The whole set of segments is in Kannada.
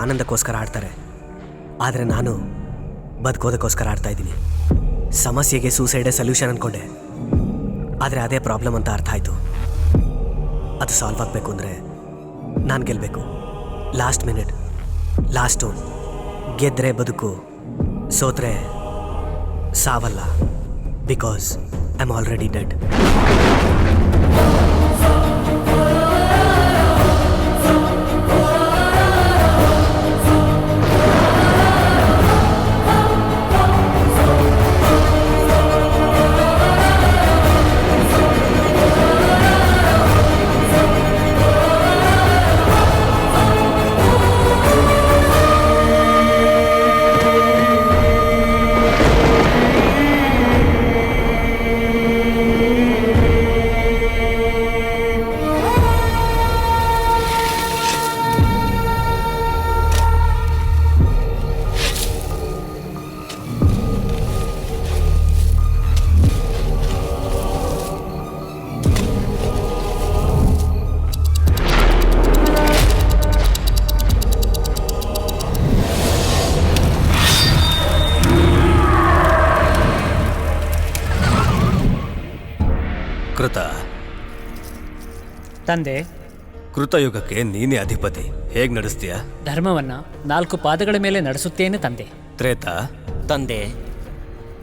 ಆನಂದಕ್ಕೋಸ್ಕರ ಆಡ್ತಾರೆ, ಆದರೆ ನಾನು ಬದುಕೋದಕ್ಕೋಸ್ಕರ ಆಡ್ತಾ ಇದ್ದೀನಿ. ಸಮಸ್ಯೆಗೆ ಸೂಸೈಡೇ ಸೊಲ್ಯೂಷನ್ ಅಂದ್ಕೊಂಡೆ, ಆದರೆ ಅದೇ ಪ್ರಾಬ್ಲಮ್ ಅಂತ ಅರ್ಥ ಆಯಿತು. ಅದು ಸಾಲ್ವ್ ಆಗಬೇಕು ಅಂದರೆ ನಾನು ಗೆಲ್ಲಬೇಕು. Last minute, last tone. ಗೆದ್ದರೆ ಬದುಕು, ಸೋತ್ರೆ ಸಾವಲ್ಲ. Because I am already dead. ಕೃತ ತಂದೆ, ಕೃತಯುಗಕ್ಕೆ ನೀನೇ ಅಧಿಪತಿ. ಹೇಗ್ ನಡೆಸ್ತೀಯ? ಧರ್ಮವನ್ನ 4 ಪಾದಗಳ ಮೇಲೆ ನಡೆಸುತ್ತೇನೆ ತಂದೆ. ತ್ರೇತ ತಂದೆ,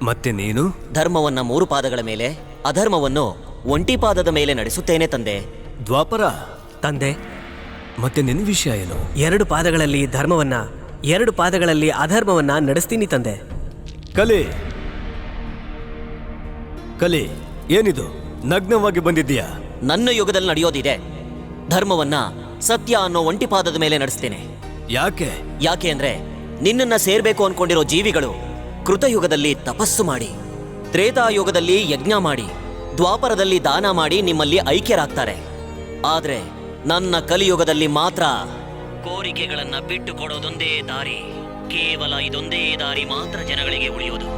ಮತ್ತೆ ನೀನು? ಧರ್ಮವನ್ನ 3 ಪಾದಗಳ ಮೇಲೆ, ಅಧರ್ಮವನ್ನು 1 ಪಾದದ ಮೇಲೆ ನಡೆಸುತ್ತೇನೆ ತಂದೆ. ದ್ವಾಪರ ತಂದೆ, ಮತ್ತೆ ನಿನ್ನ ವಿಷಯ ಏನು? 2 ಪಾದಗಳಲ್ಲಿ ಧರ್ಮವನ್ನ, 2 ಪಾದಗಳಲ್ಲಿ ಅಧರ್ಮವನ್ನ ನಡೆಸ್ತೀನಿ ತಂದೆ. ಕಲಿ ಕಲಿ, ಏನಿದು? ನಗ್ನವಾಗಿ ಬಂದಿದ್ದೀಯಾ? ನನ್ನ ಯುಗದಲ್ಲಿ ನಡೆಯೋದಿದೆ. ಧರ್ಮವನ್ನ ಸತ್ಯ ಅನ್ನೋ 1 ಪಾದದ ಮೇಲೆ ನಡೆಸ್ತೇನೆ. ಯಾಕೆ ಅಂದ್ರೆ ನಿನ್ನನ್ನ ಸೇರ್ಬೇಕು ಅನ್ಕೊಂಡಿರೋ ಜೀವಿಗಳು ಕೃತಯುಗದಲ್ಲಿ ತಪಸ್ಸು ಮಾಡಿ, ತ್ರೇತಾಯುಗದಲ್ಲಿ ಯಜ್ಞ ಮಾಡಿ, ದ್ವಾಪರದಲ್ಲಿ ದಾನ ಮಾಡಿ ನಿಮ್ಮಲ್ಲಿ ಐಕ್ಯರಾಗ್ತಾರೆ. ಆದ್ರೆ ನನ್ನ ಕಲಿಯುಗದಲ್ಲಿ ಮಾತ್ರ ಕೋರಿಕೆಗಳನ್ನ ಬಿಟ್ಟು ಕೊಡೋದೊಂದೇ ದಾರಿ. ಕೇವಲ ಇದೊಂದೇ ದಾರಿ ಮಾತ್ರ ಜನಗಳಿಗೆ ಉಳಿಯೋದು.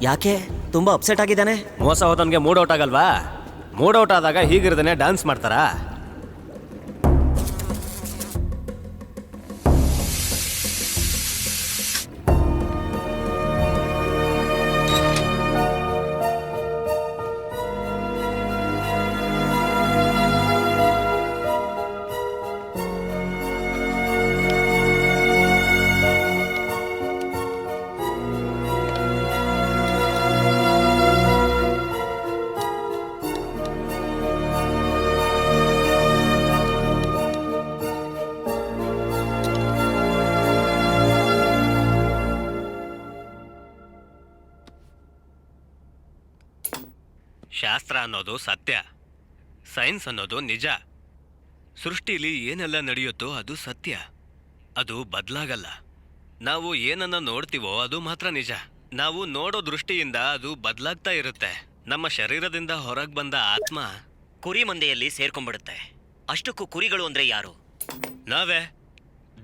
ಯಾಕೆ ತುಂಬಾ ಅಪ್ಸೆಟ್ ಆಗಿದ್ದಾನೆ? ಮೋಸ ಹೋದನ್ಗೆ ಮೂಡ್ ಔಟ್ ಆಗಲ್ವಾ? ಮೂಡ್ ಔಟ್ ಆದಾಗ ಹೀಗಿರ್ದೇನೆ ಡ್ಯಾನ್ಸ್ ಮಾಡ್ತಾರಾ? ಶಾಸ್ತ್ರ ಅನ್ನೋದು ಸತ್ಯ, ಸೈನ್ಸ್ ಅನ್ನೋದು ನಿಜ. ಸೃಷ್ಟಿಲಿ ಏನೆಲ್ಲ ನಡೆಯುತ್ತೋ ಅದು ಸತ್ಯ, ಅದು ಬದಲಾಗಲ್ಲ. ನಾವು ಏನನ್ನ ನೋಡ್ತೀವೋ ಅದು ಮಾತ್ರ ನಿಜ. ನಾವು ನೋಡೋ ದೃಷ್ಟಿಯಿಂದ ಅದು ಬದಲಾಗ್ತಾ ಇರುತ್ತೆ. ನಮ್ಮ ಶರೀರದಿಂದ ಹೊರಗೆ ಬಂದ ಆತ್ಮ ಕುರಿ ಮಂದೆಯಲ್ಲಿ ಸೇರ್ಕೊಂಡ್ಬಿಡುತ್ತೆ. ಅಷ್ಟಕ್ಕೂ ಕುರಿಗಳು ಅಂದ್ರೆ ಯಾರು? ನಾವೇ.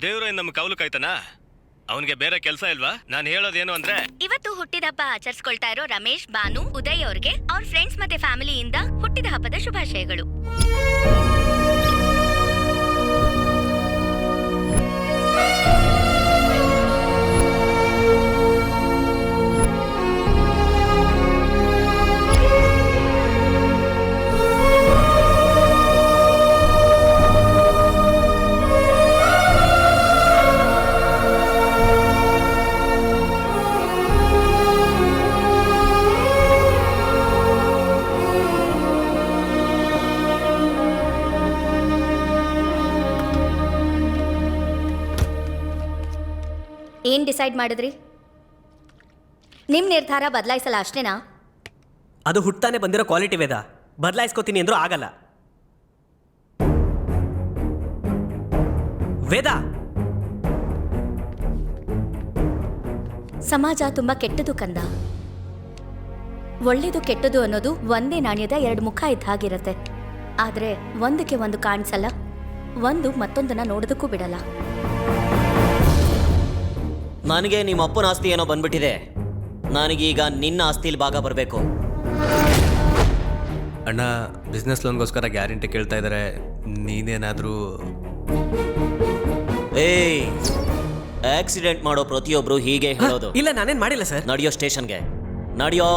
ದೇವ್ರ ನಮ್ಮ ಕೌಲು ಕಾಯ್ತಾನ? ಅವನಿಗೆ ಬೇರೆ ಕೆಲಸ ಇಲ್ವಾ? ನಾನು ಹೇಳೋದೇನು ಅಂದ್ರೆ, ಇವತ್ತು ಹುಟ್ಟಿದ ಹಬ್ಬ ಆಚರಿಸ್ಕೊಳ್ತಾ ಇರೋ ರಮೇಶ್, ಬಾನು, ಉದಯ್ ಅವ್ರಿಗೆ ಅವ್ರ ಫ್ರೆಂಡ್ಸ್ ಮತ್ತೆ ಫ್ಯಾಮಿಲಿಯಿಂದ ಹುಟ್ಟಿದ ಹಬ್ಬದ ಶುಭಾಶಯಗಳು. ಏನು ಡಿಸೈಡ್ ಮಾಡಿದ್ರಿ? ನಿಮ್ಮ ನಿರ್ಧಾರ ಬದಲಾಯಿಸಲ್ಲ ಅಷ್ಟೇನಾ? ಅದು ಹುಟ್ಟಾನೆ ಬಂದಿರೋ ಕ್ವಾಲಿಟಿ ವೇದ. ಬದಲಾಯಿಸ್ಕೋತೀನಿ ಅಂದ್ರೂ ಆಗಲ್ಲ. ವೇದ, ಸಮಾಜ ತುಂಬ ಕೆಟ್ಟದು ಕಂದ. ಒಳ್ಳೇದು ಕೆಟ್ಟದು ಅನ್ನೋದು ಒಂದೇ ನಾಣ್ಯದ ಎರಡು ಮುಖ ಇದ್ದ ಹಾಗಿರುತ್ತೆ. ಆದರೆ ಒಂದಕ್ಕೆ ಒಂದು ಕಾಣಿಸಲ್ಲ, ಒಂದು ಮತ್ತೊಂದನ್ನ ನೋಡೋದಕ್ಕೂ ಬಿಡಲ್ಲ. ನನಗೆ ನಿಮ್ಮ ಅಪ್ಪನ ಆಸ್ತಿ ಏನೋ ಬಂದ್ಬಿಟ್ಟಿದೆ. ನನಗೀಗ ನಿನ್ನ ಆಸ್ತಿಲಿ ಭಾಗ ಬರಬೇಕು. ಅಣ್ಣ ಬಿಸ್ನೆಸ್ ಲೋನ್ಗೋಸ್ಕರ ಗ್ಯಾರಂಟಿ ಕೇಳ್ತಾ ಇದ್ದಾರೆ. ನೀನೇನಾದರೂ ಏಯ್, ಆಕ್ಸಿಡೆಂಟ್ ಮಾಡೋ ಪ್ರತಿಯೊಬ್ರು ಹೀಗೆ ಹೇಳೋದು. ಇಲ್ಲ, ನಾನೇನ್ ಮಾಡಿಲ್ಲ ಸರ್. ನಡೆಯೋ ಸ್ಟೇಷನ್ಗೆ ನಡೆಯೋ.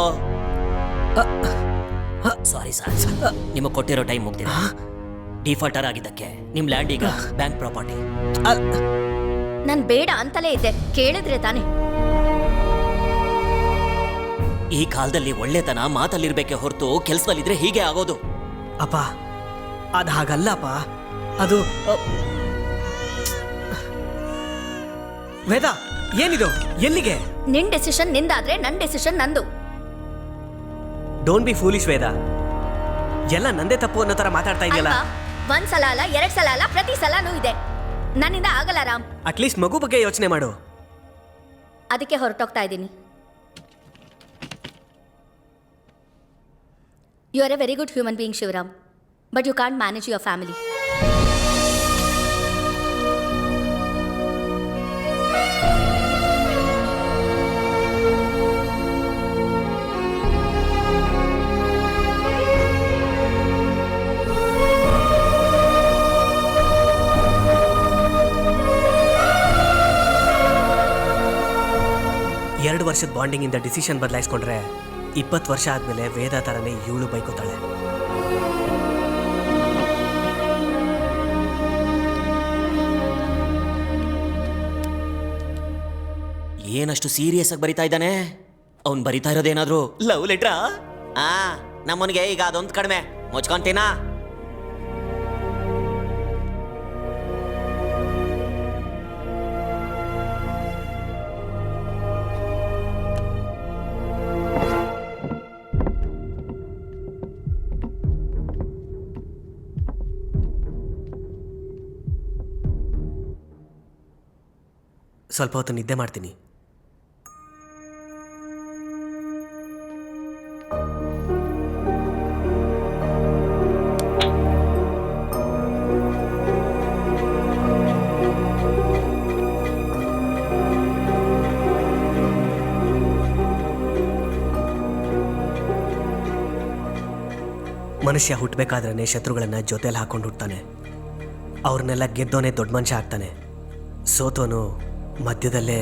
ಸಾರಿ ಸರ್, ನಿಮಗೆ ಕೊಟ್ಟಿರೋ ಟೈಮ್ ಮುಗ್ದಿದೆ. ಡಿಫಾಲ್ಟರ್ ಆಗಿದ್ದಕ್ಕೆ ನಿಮ್ಮ ಲ್ಯಾಂಡ್ ಈಗ ಬ್ಯಾಂಕ್ ಪ್ರಾಪರ್ಟಿ. ನಾನು ಬೇಡ ಅಂತಲೇ ಇದ್ದೆ, ಕೇಳಿದ್ರೆ ತಾನೆ. ಈ ಕಾಲದಲ್ಲಿ ಒಳ್ಳೆತನ ಮಾತಲ್ಲಿರ್ಬೇಕೆ ಹೊರತು ಕೆಲಸದಲ್ಲಿದ್ರೆ ಹೀಗೆ ಆಗೋದು. ಅಪ್ಪ, ಅದು ಹಾಗಲ್ಲಪ್ಪ. ಅದು ವೇದ, ಏನಿದು? ಎಲ್ಲಿಗೆ? ನಿನ್ ಡೆಸಿಷನ್ ನಿಂದಾದ್ರೆ ನನ್ನ ಡೆಸಿಷನ್ ನಂದು. ಡೋಂಟ್ ಬಿ ಫೂಲಿಶ್ ವೇದ. ಎಲ್ಲ ನಂದೇ ತಪ್ಪು ಅನ್ನೋ ತರ ಮಾತಾಡ್ತಾ ಇದೆಯಲ್ಲ. ಅಲ್ವಾ? ಒಂದ್ಸಲ ಅಲ್ಲ, ಎರಡ್ ಸಲ ಅಲ್ಲ, ಪ್ರತಿ ಸಲನೂ ಇದೆ. ನನ್ನಿಂದ ಆಗಲ್ಲ ರಾಮ್. ಅಟ್ಲೀಸ್ಟ್ ಮಗು ಬಗ್ಗೆ ಯೋಚನೆ ಮಾಡು. ಅದಕ್ಕೆ ಹೊರಟೋಗ್ತಾ ಇದ್ದೀನಿ. You are a very good human being Shivaram, but you can't manage your family. ಎರಡು ವರ್ಷದ ಬಾಂಡಿಂಗ್ ಇಂದ ಡಿಸಿಷನ್ ಬದಲಾಯಿಸ್ಕೊಂಡ್ರೆ 20 ವರ್ಷ ಆದ್ಮೇಲೆ ವೇದ ತರನೇ ಇವಳು ಬೈಕೋತಾಳೆ. ಏನಷ್ಟು ಸೀರಿಯಸ್ ಆಗಿ ಬರಿತಾ ಇದ್ದಾನೆ? ಅವ್ನು ಬರಿತಾ ಇರೋದೇನಾದ್ರು ಲವ್ ಲೆಟ್ರಾ? ನಮ್ಮನಿಗೆ ಈಗ ಅದೊಂದು ಕಡಿಮೆ. ಮುಚ್ಕೊಂತೀನಾ? ಸ್ವಲ್ಪ ಹೊತ್ತು ನಿದ್ದೆ ಮಾಡ್ತೀನಿ. ಮನುಷ್ಯ ಹುಟ್ಟಬೇಕಾದ್ರೆ ಶತ್ರುಗಳನ್ನ ಜೊತೆಲಿ ಹಾಕೊಂಡು ಹುಡ್ತಾನೆ. ಅವ್ರನ್ನೆಲ್ಲ ಗೆದ್ದೋನೆ ದೊಡ್ಡ ಮನುಷ್ಯ ಆಗ್ತಾನೆ. ಸೋತೋನು ಮಧ್ಯದಲ್ಲೇ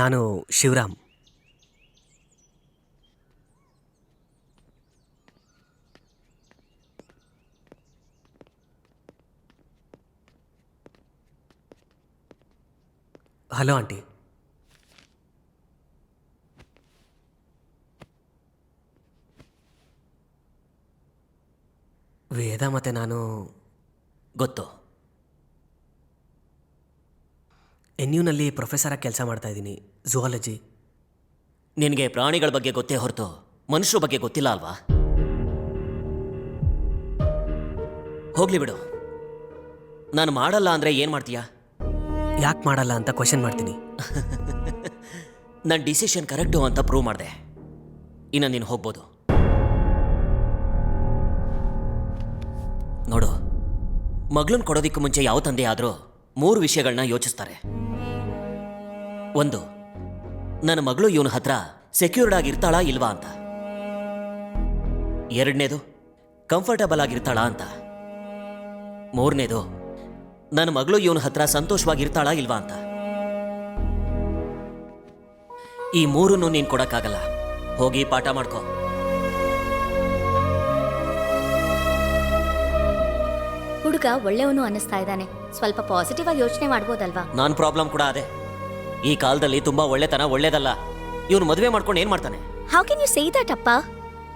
ನಾನು ಶಿವರಾಮ್. Hello aunty. ವೇದ ಮತ್ತೆ ನಾನು ಗೊತ್ತು. NUನಲ್ಲಿ ಪ್ರೊಫೆಸರಾಗಿ ಕೆಲಸ ಮಾಡ್ತಾ ಇದ್ದೀನಿ, ಝುವಾಲಜಿ. ನಿನಗೆ ಪ್ರಾಣಿಗಳ ಬಗ್ಗೆ ಗೊತ್ತೇ ಹೊರತು ಮನುಷ್ಯರ ಬಗ್ಗೆ ಗೊತ್ತಿಲ್ಲ ಅಲ್ವಾ? ಹೋಗ್ಲಿ ಬಿಡು. ನಾನು ಮಾಡಲ್ಲ ಅಂದ್ರೆ ಏನು ಮಾಡ್ತೀಯಾ? ಯಾಕೆ ಮಾಡಲ್ಲ ಅಂತ ಕ್ವಶನ್ ಮಾಡ್ತೀನಿ. ನನ್ನ ಡಿಸಿಷನ್ ಕರೆಕ್ಟು ಅಂತ ಪ್ರೂವ್ ಮಾಡಿದೆ. ಇನ್ನು ನೀನು ಹೋಗ್ಬೋದು. ನೋಡು, ಮಗಳನ್ನ ಕೊಡೋದಿಕ್ಕೂ ಮುಂಚೆ ಯಾವ ತಂದೆ ಆದರೂ 3 ವಿಷಯಗಳನ್ನ ಯೋಚಿಸ್ತಾರೆ. 1, ನನ್ನ ಮಗಳು ಇವನ ಹತ್ರ ಸೆಕ್ಯೂರ್ಡ್ ಆಗಿರ್ತಾಳಾ ಇಲ್ವಾ ಅಂತ. ಎರಡನೇದು ಕಂಫರ್ಟಬಲ್ ಆಗಿರ್ತಾಳಾ ಅಂತ. ಮೂರನೇದು ನನ್ನ ಮಗಳು ಇವನ ಹತ್ರ ಸಂತೋಷವಾಗಿರ್ತಾಳಾ ಇಲ್ವಾ ಅಂತ. ಈ ಮೂರನ್ನು ನೀನ್ ಕೊಡಕ್ಕಾಗಲ್ಲ. ಹೋಗಿ ಪಾಠ ಮಾಡ್ಕೋ. ಹುಡುಗ ಒಳ್ಳೆಯವನು ಅನ್ನಿಸ್ತಾ ಇದ್ದಾನೆ. ಸ್ವಲ್ಪ ಪಾಸಿಟಿವ್ ಆಗಿ ಯೋಚನೆ ಮಾಡ್ಬೋದಲ್ವಾ? ನಾನ್ ಪ್ರಾಬ್ಲಮ್ ಕೂಡ ಅದೇ. ಈ ಕಾಲದಲ್ಲಿ ತುಂಬಾ ಒಳ್ಳೆತನ ಒಳ್ಳೇದಲ್ಲ. ಇವನು ಮದುವೆ ಮಾಡ್ಕೊಂಡು ಏನ್ ಮಾಡ್ತಾನೆ? How can you say that ಅಪ್ಪ?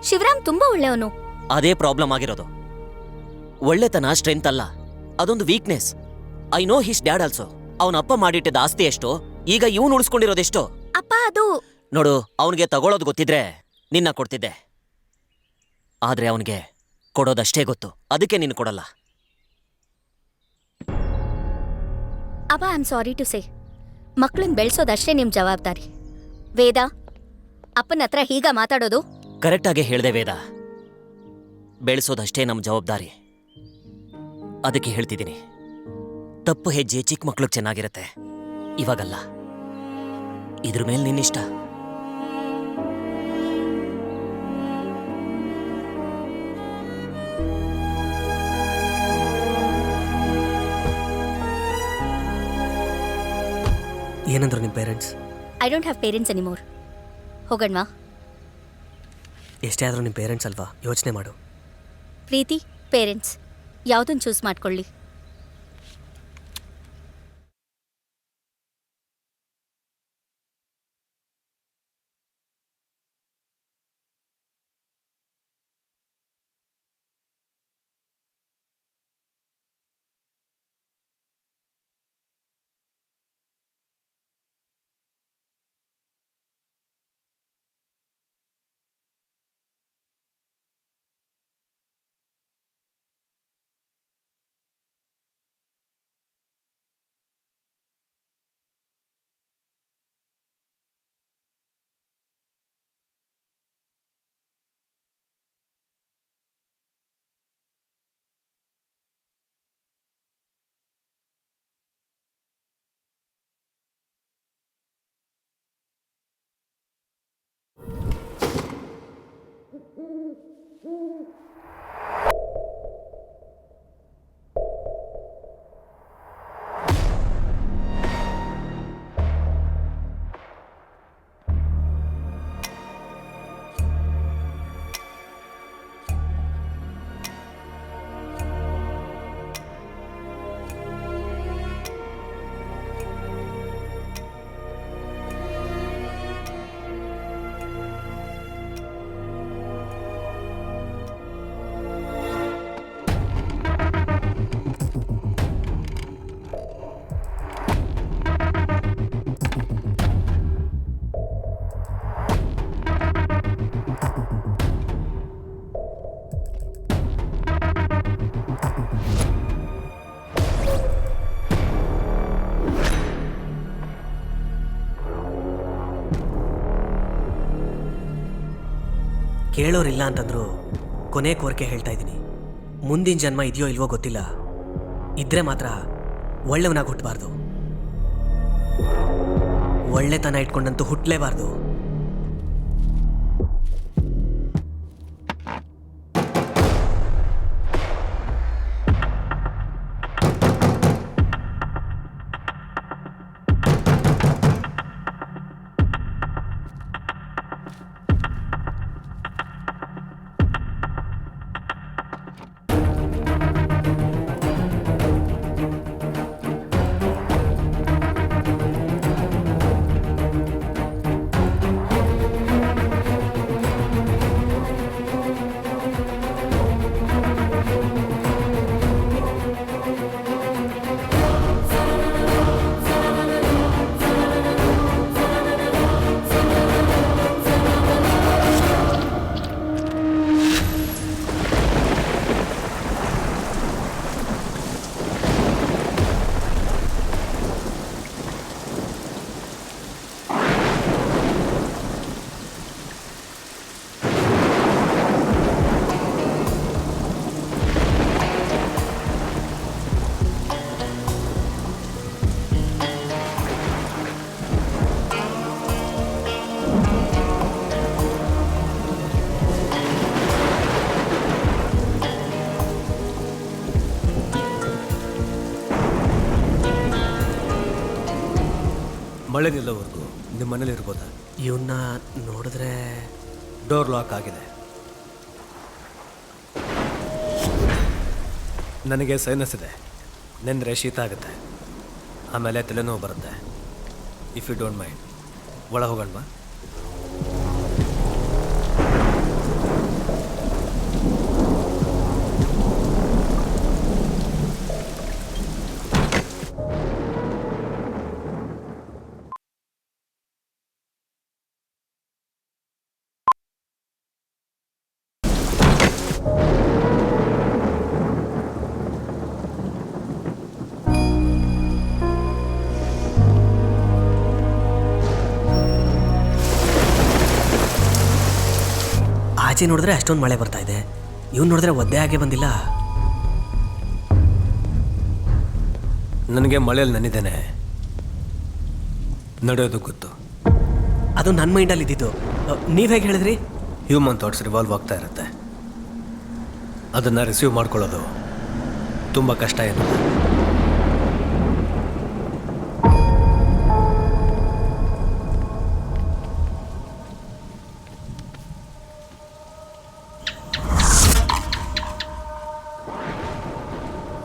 ಶಿವರಾಮ್ ತುಂಬಾ ಒಳ್ಳೆಯವನು. ಅದೇ ಪ್ರಾಬ್ಲಮ್ ಆಗಿರೋದು. ಒಳ್ಳೆತನ ಸ್ಟ್ರೆಂತ್ ಅಲ್ಲ, ಅದೊಂದು weakness. I know his dad also. ಅವನ ಅಪ್ಪ ಮಾಡಿಟ್ಟಿದ್ದ ಆಸ್ತಿ ಎಷ್ಟು, ಈಗ ಇವನು ಉಳಿಸ್ಕೊಂಡಿರೋದೆಷ್ಟು? ಅಪ್ಪ ಅದು ನೋಡು, ಅವನಿಗೆ ತಗೊಳ್ಳೋದು ಗೊತ್ತಿದ್ರೆ ನಿನ್ನ ಕೊಡ್ತಿದ್ದೆ. ಆದ್ರೆ ಅವನಿಗೆ ಕೊಡೋದಷ್ಟೇ ಗೊತ್ತು, ಅದಕ್ಕೆ ನೀನು ಕೊಡಲ್ಲ. ಅಪ್ಪ, I am sorry to say, ಮಕ್ಕಳನ್ನ ಬೆಳೆಸೋದಷ್ಟೇ ನಿಮ್ ಜವಾಬ್ದಾರಿ. ವೇದ, ಅಪ್ಪನ ಹತ್ರ ಹೀಗ ಮಾತಾಡೋದು? ಕರೆಕ್ಟಾಗಿ ಹೇಳ್ದೆ ವೇದ, ಬೆಳೆಸೋದಷ್ಟೇ ನಮ್ಮ ಜವಾಬ್ದಾರಿ. ಅದಕ್ಕೆ ಹೇಳ್ತಿದ್ದೀನಿ, ತಪ್ಪು ಹೆಜ್ಜೆ ಚಿಕ್ಕ ಮಕ್ಳಿಗೆ ಚೆನ್ನಾಗಿರುತ್ತೆ, ಇವಾಗಲ್ಲ. ಇದ್ರ ಮೇಲೆ ನಿನ್ನಿಷ್ಟ. ಏನಂದ್ರು ನಿಮ್ಮ parents? I don't have parents anymore. ಹೋಗಣ್ವಾ? ಎಷ್ಟೇ ಆದರೂ ನಿಮ್ಮ ಪೇರೆಂಟ್ಸ್ ಅಲ್ವಾ, ಯೋಚನೆ ಮಾಡು. ಪ್ರೀತಿ, ಪೇರೆಂಟ್ಸ್, ಯಾವುದನ್ನು ಚೂಸ್ ಮಾಡ್ಕೊಳ್ಳಿ. ಕೇಳೋರಿಲ್ಲ ಅಂತಂದ್ರು ಕೊನೆ ಕೋರಿಕೆ ಹೇಳ್ತಾ ಇದ್ದೀನಿ. ಮುಂದಿನ ಜನ್ಮ ಇದೆಯೋ ಇಲ್ವೋ ಗೊತ್ತಿಲ್ಲ, ಇದ್ರೆ ಮಾತ್ರ ಒಳ್ಳೆವನಾಗಿ ಹುಟ್ಟಬಾರ್ದು, ಒಳ್ಳೆತನ ಇಟ್ಕೊಂಡಂತೂ ಹುಟ್ಟಲೇಬಾರ್ದು. ಮಳೆ ನಿಲ್ಲೋವರೆಗೂ ನಿಮ್ಮ ಮನೇಲಿ ಇರ್ಬೋದಾ? ಇವನ್ನ ನೋಡಿದ್ರೆ ಡೋರ್ ಲಾಕ್ ಆಗಿದೆ. ನನಗೆ ಸೈನಸ್ ಇದೆ, ನೆಂದರೆ ಶೀತ ಆಗುತ್ತೆ, ಆಮೇಲೆ ತಲೆನೋವು ಬರುತ್ತೆ. ಇಫ್ ಯು ಡೋಂಟ್ ಮೈಂಡ್ ಒಳ ಹೋಗೋಣ. ಆಚೆ ನೋಡಿದ್ರೆ ಅಷ್ಟೊಂದು ಮಳೆ ಬರ್ತಾ ಇದೆ, ಇವ್ನು ನೋಡಿದ್ರೆ ಒದ್ದೆ ಆಗೇ ಬಂದಿಲ್ಲ. ನನಗೆ ಮಳೆಯಲ್ಲಿ ನೆನಿದ್ದೇನೆ, ನಡೆಯೋದು ಗೊತ್ತು. ಅದು ನನ್ನ ಮೈಂಡಲ್ಲಿ ಇದ್ದಿದ್ದು. ನೀವು ಹೇಗೆ ಹೇಳಿದ್ರಿ? ಹ್ಯೂಮನ್ ಥಾಟ್ಸ್ ರಿವಾಲ್ವ್ ಆಗ್ತಾ ಇರುತ್ತೆ, ಅದನ್ನು ರಿಸೀವ್ ಮಾಡ್ಕೊಳ್ಳೋದು ತುಂಬ ಕಷ್ಟ ಏನು.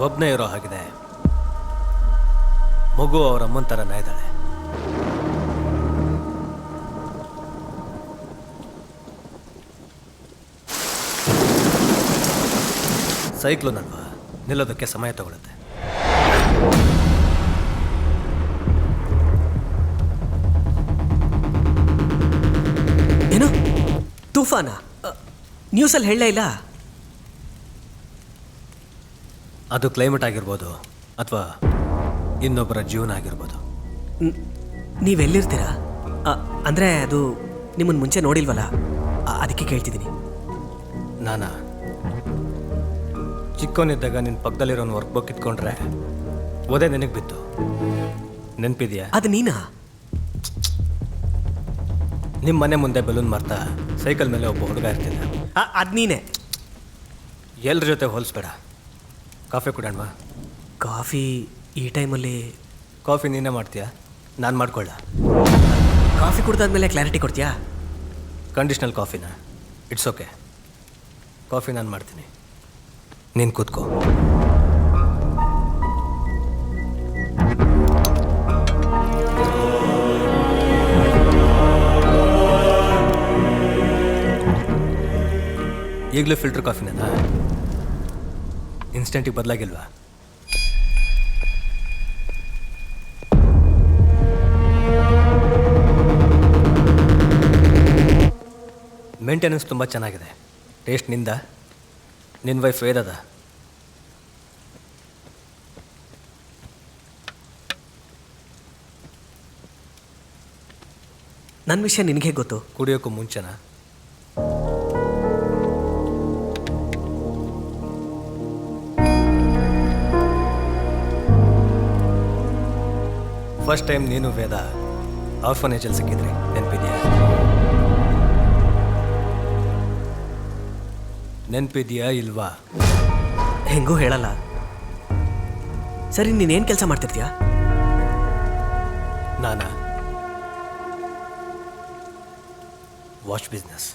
ಒಬ್ಬನೇ ಇರೋ ಹಾಗಿದೆ. ಮಗು ಅವರ ಅಮ್ಮನ ಥರನೇ ಇದ್ದಾಳೆ. ಸೈಕ್ಲೋನ್ ಅಲ್ವಾ, ನಿಲ್ಲೋದಕ್ಕೆ ಸಮಯ ತಗೊಳುತ್ತೆ. ಏನು ತೂಫಾನ? ನ್ಯೂಸಲ್ಲಿ ಹೇಳಲೇ ಇಲ್ಲ. ಅದು ಕ್ಲೈಮೇಟ್ ಆಗಿರ್ಬೋದು ಅಥವಾ ಇನ್ನೊಬ್ಬರ ಜೀವನ ಆಗಿರ್ಬೋದು. ನೀವೆಲ್ಲಿರ್ತೀರಾ? ಅಂದರೆ ಅದು ನಿಮ್ಮನ್ನು ಮುಂಚೆ ನೋಡಿಲ್ವಲ್ಲ, ಅದಕ್ಕೆ ಕೇಳ್ತಿದ್ದೀನಿ. ನಾನಾ ಚಿಕ್ಕವನಿದ್ದಾಗ ನಿನ್ನ ಪಕ್ಕದಲ್ಲಿರೋನು ವರ್ಕ್ ಬುಕ್ ಇಟ್ಕೊಂಡ್ರೆ ಓದೇ ನಿನಗೆ ಬಿತ್ತು, ನೆನಪಿದೆಯಾ? ಅದು ನೀನಾ? ನಿಮ್ಮ ಮನೆ ಮುಂದೆ ಬಲೂನ್ ಮಾರ್ತಾ ಸೈಕಲ್ ಮೇಲೆ ಒಬ್ಬ ಹುಡುಗ ಇರ್ತಿದ್ದ. ಅದು ನೀನೇ. ಎಲ್ಲರ ಜೊತೆ ಹೋಲಿಸ್ಬೇಡ. ಕಾಫಿ ಕುಡೋಣವಾ? ಕಾಫಿ ಈ ಟೈಮಲ್ಲಿ? ಕಾಫಿ ನೀನೇ ಮಾಡ್ತೀಯಾ, ನಾನು ಮಾಡ್ಕೊಳ್ಳ? ಕಾಫಿ ಕುಡ್ದಾದ್ಮೇಲೆ ಕ್ಲಾರಿಟಿ ಕೊಡ್ತೀಯಾ? ಕಂಡೀಷ್ನಲ್ ಕಾಫಿನಾ? ಇಟ್ಸ್ ಓಕೆ, ಕಾಫಿ ನಾನು ಮಾಡ್ತೀನಿ, ನೀನು ಕೂತ್ಕೋ. ಈಗಲೂ ಫಿಲ್ಟರ್ ಕಾಫಿನೇನಾ? ಇನ್ಸ್ಟೆಂಟಿಗೆ ಬದಲಾಗಿಲ್ವಾ? ಮೇಂಟೆನೆನ್ಸ್ ತುಂಬ ಚೆನ್ನಾಗಿದೆ. ಟೇಸ್ಟ್ ನಿಂದ, ನಿನ್ನ ವೈಫ್ ವೇದದ. ನನ್ನ ವಿಷಯ ನಿನಗೆ ಗೊತ್ತು. ಕುಡಿಯೋಕ್ಕೂ ಮುಂಚೆನಾ? ಫಸ್ಟ್ ಟೈಮ್ ನೀನು ವೇದ ಆರ್ಫನೇಜಲ್ಲಿ ಸಿಕ್ಕಿದ್ರಿ, ನೆನಪಿದೆಯಾ? ನೆನಪಿದೆಯಾ ಇಲ್ವಾ? ಹೆಂಗೂ ಹೇಳಲ್ಲ. ಸರಿ, ನೀನೇನು ಕೆಲಸ ಮಾಡ್ತಿರ್ತೀಯಾ? ನಾನಾ watch business.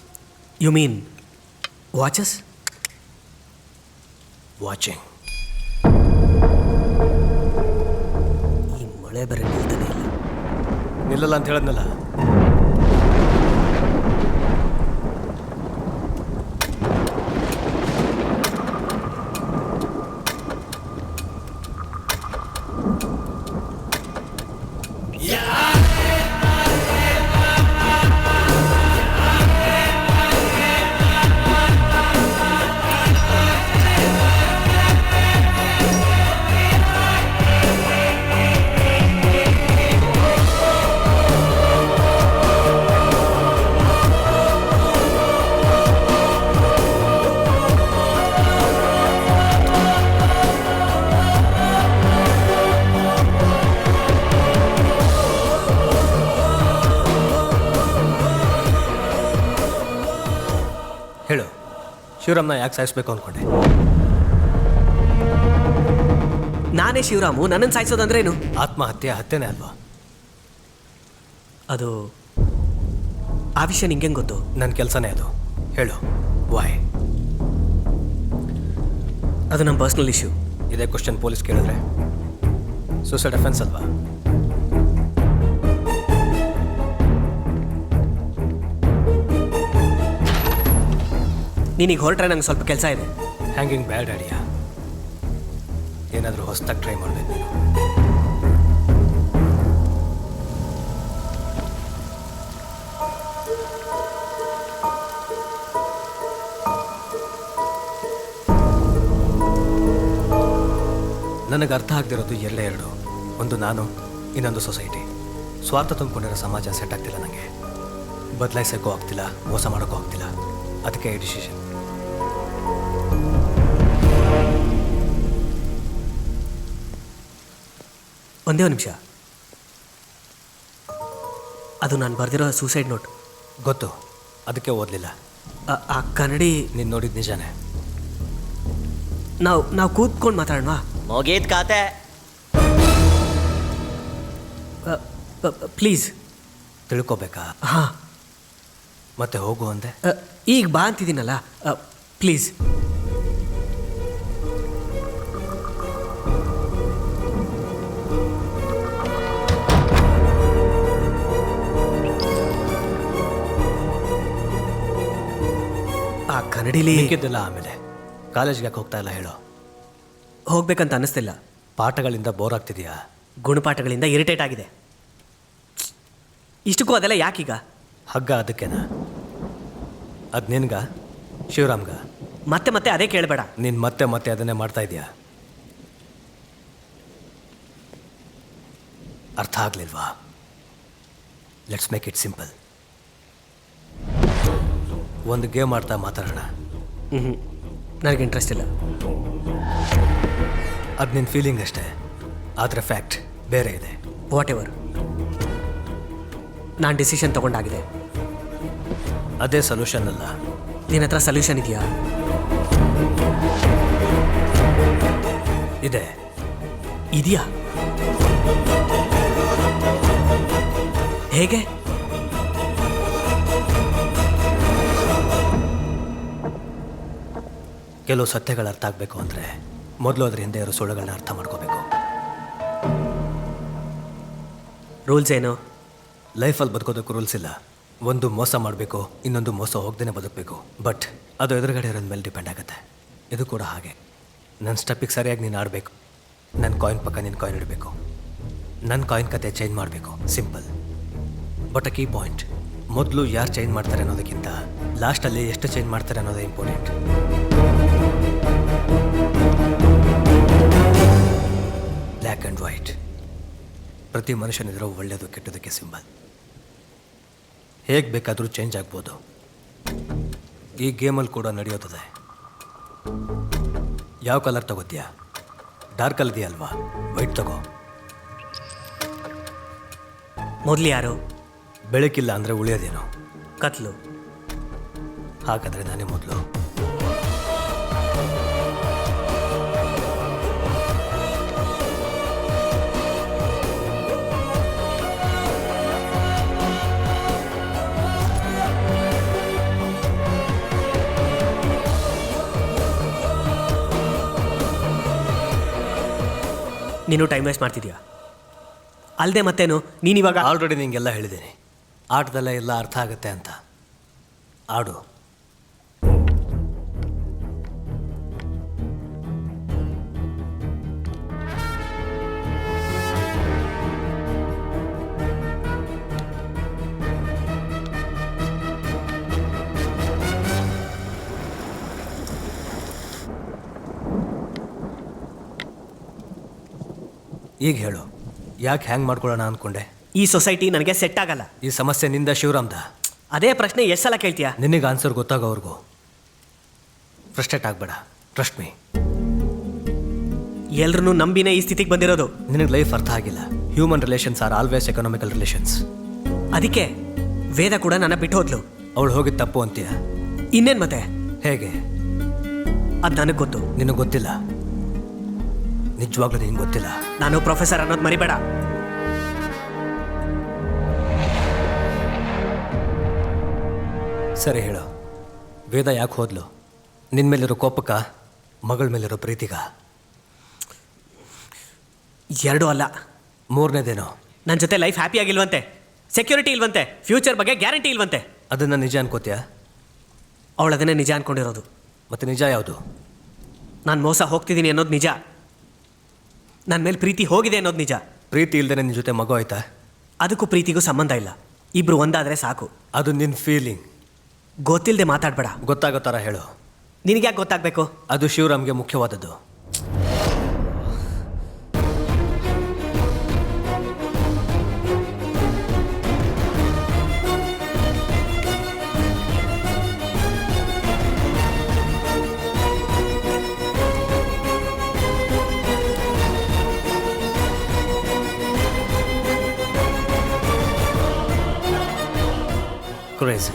You mean watches? Watching. ಈ ಮಳೆ ಬರೀ ನಿಲ್ತಾನೆ ಇಲ್ಲ. ನಿಲ್ಲಲ್ಲ ಅಂತ ಹೇಳದ್ನಲ್ಲ. ಹೇಳು, ಶಿವರಾಮ್ನ ಯಾಕೆ ಸಾಯಿಸ್ಬೇಕು ಅಂದ್ಕೊಂಡೆ? ನಾನೇ ಶಿವರಾಮು, ನನ್ನನ್ನು ಸಾಯಿಸೋದಂದ್ರೇನು? ಆತ್ಮಹತ್ಯೆ ಹತ್ಯೆನೇ ಅಲ್ವಾ? ಅದು ಆ ವಿಷಯ ನಿಂಗೆ ಗೊತ್ತು? ನನ್ನ ಕೆಲಸನೇ ಅದು. ಹೇಳು, ವಾಯ್? ಅದು ನಮ್ಮ ಪರ್ಸ್ನಲ್ ಇಶ್ಯೂ. ಇದೇ ಕ್ವಶನ್ ಪೊಲೀಸ್ ಕೇಳಿದ್ರೆ ಸೂಸೈಡ್ ಅಫೆನ್ಸ್ ಅಲ್ವಾ? ನೀನೀಗ ಹೊರಟ್ರೆ ನಂಗೆ ಸ್ವಲ್ಪ ಕೆಲಸ ಇದೆ. ಹ್ಯಾಂಗಿಂಗ್ ಬ್ಯಾಡ್ ಐಡಿಯಾ. ಏನಾದರೂ ಹೊಸ್ದಾಗಿ ಟ್ರೈ ಮಾಡಬೇಕು ನೀನು. ನನಗೆ ಅರ್ಥ ಆಗದಿರೋದು ಎರಡೇ ಎರಡು. ಒಂದು ನಾನು, ಇನ್ನೊಂದು ಸೊಸೈಟಿ. ಸ್ವಾರ್ಥ ತುಂಬಿಕೊಂಡಿರೋ ಸಮಾಜ ಸೆಟ್ ಆಗ್ತಿಲ್ಲ ನನಗೆ. ಬದಲಾಯಿಸೋಕ್ಕೂ ಆಗ್ತಿಲ್ಲ, ಮೋಸ ಮಾಡೋಕ್ಕೂ ಆಗ್ತಿಲ್ಲ. ಅದಕ್ಕೆ ಈ ಡಿಸಿಷನ್. ಒಂದೇ ಒಂದು ನಿಮಿಷ. ಅದು ನಾನು ಬರೆದಿರೋ ಸೂಸೈಡ್ ನೋಟ್. ಗೊತ್ತು, ಅದಕ್ಕೆ ಓದಲಿಲ್ಲ. ಆ ಕನ್ನಡಿ ನೀನು ನೋಡಿದ ನಿಜಾನೇ. ನಾವು ಕೂತ್ಕೊಂಡು ಮಾತಾಡೋಣ. ಮುಗೀತ್ ಖಾತೆ. ಪ್ಲೀಸ್. ತಿಳ್ಕೊಬೇಕಾ? ಹಾಂ. ಮತ್ತೆ ಹೋಗು ಅಂದೆ. ಈಗ ಬಾ ಅಂತಿದ್ದೀನಲ್ಲ, ಪ್ಲೀಸ್. ಆ ಕನ್ನಡಿಲಿ ಮಿಕ್ಕಿದ್ದೆಲ್ಲ ಆಮೇಲೆ. ಕಾಲೇಜ್ಗೆ ಯಾಕೆ ಹೋಗ್ತಾ ಇಲ್ಲ ಹೇಳೋ? ಹೋಗ್ಬೇಕಂತ ಅನ್ನಿಸ್ತಿಲ್ಲ. ಪಾಠಗಳಿಂದ ಬೋರ್ ಆಗ್ತಿದೆಯಾ? ಗುಣಪಾಠಗಳಿಂದ ಇರಿಟೇಟ್ ಆಗಿದೆ. ಇಷ್ಟಕ್ಕೂ ಅದೆಲ್ಲ ಯಾಕೀಗ? ಹಗ್ಗ ಅದಕ್ಕೇನಾ? ಅದು ನಿನ್ಗ, ಶಿವರಾಮ್ಗ? ಮತ್ತೆ ಮತ್ತೆ ಅದೇ ಕೇಳಬೇಡ. ನೀನು ಮತ್ತೆ ಮತ್ತೆ ಅದನ್ನೇ ಮಾಡ್ತಾ ಇದೀಯಾ? ಅರ್ಥ ಆಗ್ಲಿಲ್ವಾ? Let's make it simple. ಒಂದು ಗೇಮ್ ಆಡ್ತಾ ಮಾತಾಡೋಣ. ನನಗೆ ಇಂಟ್ರೆಸ್ಟ್ ಇಲ್ಲ. ಅದು ನಿನ್ನ ಫೀಲಿಂಗ್ ಅಷ್ಟೇ, ಆದರೆ ಫ್ಯಾಕ್ಟ್ ಬೇರೆ ಇದೆ. ವಾಟ್ ಎವರ್, ನಾನು ಡಿಸಿಷನ್ ತಗೊಂಡಾಗಿದೆ. ಅದೇ ಸೊಲ್ಯೂಷನ್ ಅಲ್ಲ. ನಿನ್ನ ಹತ್ರ ಸೊಲ್ಯೂಷನ್ ಇದೆಯಾ? ಇದೆ. ಇದೆಯಾ? ಹೇಗೆ? ಕೆಲವು ಸತ್ಯಗಳು ಅರ್ಥ ಆಗಬೇಕು ಅಂದರೆ ಮೊದಲು ಅದ್ರ ಹಿಂದೆ ಇರೋ ಸುಳ್ಳುಗಳನ್ನ ಅರ್ಥ ಮಾಡ್ಕೋಬೇಕು. ರೂಲ್ಸ್ ಏನು? ಲೈಫಲ್ಲಿ ಬದುಕೋದಕ್ಕೂ ರೂಲ್ಸ್ ಇಲ್ಲ. ಒಂದು ಮೋಸ ಮಾಡಬೇಕು, ಇನ್ನೊಂದು ಮೋಸ ಹೋಗ್ದೇ ಬದುಕಬೇಕು. ಬಟ್ ಅದು ಎದುರುಗಡೆ ಇರೋದ ಮೇಲೆ ಡಿಪೆಂಡ್ ಆಗುತ್ತೆ. ಇದು ಕೂಡ ಹಾಗೆ. ನನ್ನ ಸ್ಟೆಪ್ಪಿಗೆ ಸರಿಯಾಗಿ ನೀನು ಆಡಬೇಕು. ನನ್ನ ಕಾಯಿನ್ ಪಕ್ಕ ನಿನ್ನ ಕಾಯಿನ್ ಇಡಬೇಕು. ನನ್ನ ಕಾಯಿನ್ ಕತೆ ಚೇಂಜ್ ಮಾಡಬೇಕು. Simple. But a key point, ಮೊದಲು ಯಾರು ಚೇಂಜ್ ಮಾಡ್ತಾರೆ ಅನ್ನೋದಕ್ಕಿಂತ ಲಾಸ್ಟಲ್ಲಿ ಎಷ್ಟು ಚೇಂಜ್ ಮಾಡ್ತಾರೆ ಅನ್ನೋದೇ ಇಂಪಾರ್ಟೆಂಟ್. Black and white. ಪ್ರತಿ ಮನುಷ್ಯನಿದ್ರೂ ಒಳ್ಳೆಯದು ಕೆಟ್ಟದಕ್ಕೆ ಸಿಂಬಲ್. ಹೇಗೆ ಬೇಕಾದರೂ ಚೇಂಜ್ ಆಗ್ಬೋದು. ಈ ಗೇಮಲ್ಲಿ ಕೂಡ ನಡೆಯೋದಿದೆ. ಯಾವ ಕಲರ್ ತಗೋತೀಯಾ? ಡಾರ್ಕ್ ಕಲರ್ ಅಲ್ವಾ? ವೈಟ್ ತಗೋ. ಮೊದಲು ಯಾರು? ಬೆಳಕಿಲ್ಲ ಅಂದರೆ ಉಳಿಯೋದೇನು? ಕತ್ಲು. ಹಾಗಾದರೆ ನಾನೇ ಮೊದಲು. ನೀನು ಟೈಮ್ ವೇಸ್ಟ್ ಮಾಡ್ತಿದ್ಯಾ? ಅಲ್ಲದೆ ಮತ್ತೇನು? ನೀನಿವಾಗ ಆಲ್ರೆಡಿ ನಿಂಗೆಲ್ಲ ಹೇಳಿದ್ದೀನಿ. ಆಟದಲ್ಲೇ ಎಲ್ಲ ಅರ್ಥ ಆಗುತ್ತೆ ಅಂತ. ಆಡು. ಈಗ ಹೇಳು, ಯಾಕೆ ಹ್ಯಾಂಗ್ ಮಾಡ್ಕೊಳ್ಳೋಣ ಅಂದ್ಕೊಂಡೆ? ಈ ಸೊಸೈಟಿ ನನಗೆ ಸೆಟ್ ಆಗಲ್ಲ. ಈ ಸಮಸ್ಯೆ ನಿಂದ ಶಿವರಾಮ್ದ? ಅದೇ ಪ್ರಶ್ನೆ ಎಷ್ಟು ಸಲ ಕೇಳ್ತೀಯಾ? ನಿನಗೆ ಆನ್ಸರ್ ಗೊತ್ತಾಗೋವರೆಗೂ ಫ್ರಸ್ಟ್ರೇಟ್ ಆಗಬೇಡ. Trust me. ಎಲ್ರೂ ನಂಬಿನೇ ಈ ಸ್ಥಿತಿಗೆ ಬಂದಿರೋದು. ನಿನಗೆ ಲೈಫ್ ಅರ್ಥ ಆಗಿಲ್ಲ. Human relations are always economical relations. ಅದಕ್ಕೆ ವೇದ ಕೂಡ ನನ್ನ ಬಿಟ್ಟು ಹೋದ್ಲು. ಅವಳು ಹೋಗಿದ್ದು ತಪ್ಪು ಅಂತೀಯ? ಇನ್ನೇನು ಮತ್ತೆ? ಹೇಗೆ? ಅದು ನನಗೆ ಗೊತ್ತು. ನಿನಗೆ ಗೊತ್ತಿಲ್ಲ? ನಿಜವಾಗ್ಲೂ ನಿನಗೆ ಗೊತ್ತಿಲ್ಲ? ನಾನು ಪ್ರೊಫೆಸರ್ ಅನ್ನೋದು ಮರಿಬೇಡ. ಸರಿ ಹೇಳು, ವೇದ ಯಾಕೆ ಹೋದ್ಲು? ನಿನ್ನ ಮೇಲಿರೋ ಕೋಪಕ್ಕ, ಮಗಳ ಮೇಲಿರೋ ಪ್ರೀತಿಗ? ಎರಡೂ ಅಲ್ಲ. ಮೂರನೇದೇನೋ? ನನ್ನ ಜೊತೆ ಲೈಫ್ ಹ್ಯಾಪಿ ಆಗಿಲ್ವಂತೆ, ಸೆಕ್ಯೂರಿಟಿ ಇಲ್ವಂತೆ, ಫ್ಯೂಚರ್ ಬಗ್ಗೆ ಗ್ಯಾರಂಟಿ ಇಲ್ವಂತೆ. ಅದನ್ನು ನಿಜ ಅನ್ಕೋತೀಯಾ? ಅವಳು ಅದನ್ನೇ ನಿಜ ಅನ್ಕೊಂಡಿರೋದು. ಮತ್ತು ನಿಜ ಯಾವುದು? ನಾನು ಮೋಸ ಹೋಗ್ತಿದ್ದೀನಿ ಅನ್ನೋದು ನಿಜ, ನನ್ನ ಮೇಲೆ ಪ್ರೀತಿ ಹೋಗಿದೆ ಅನ್ನೋದು ನಿಜ. ಪ್ರೀತಿ ಇಲ್ದೇ ನಿನ್ನ ಜೊತೆ ಮಗು ಆಯ್ತಾ? ಅದಕ್ಕೂ ಪ್ರೀತಿಗೂ ಸಂಬಂಧ ಇಲ್ಲ, ಇಬ್ರು ಒಂದಾದರೆ ಸಾಕು. ಅದು ನಿನ್ನ ಫೀಲಿಂಗ್. ಗೊತ್ತಿಲ್ಲದೆ ಮಾತಾಡಬೇಡ. ಗೊತ್ತಾಗೋ ಥರ ಹೇಳು. ನಿನಗ್ಯಾಕೆ ಗೊತ್ತಾಗಬೇಕು? ಅದು ಶಿವರಾಮ್ಗೆ ಮುಖ್ಯವಾದದ್ದು. Crazy.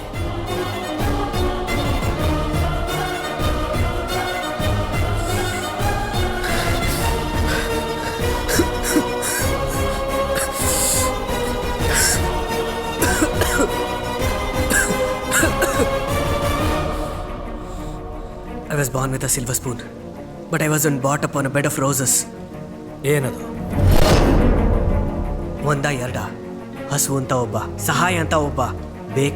I was born with a silver spoon, but I wasn't brought up on a bed of roses. ಏನದು? ಒಂದ ಎರಡ, ಹಸು ಅಂತ ಒಬ್ಬ, ಸಹಾಯ ಅಂತ ಒಬ್ಬ,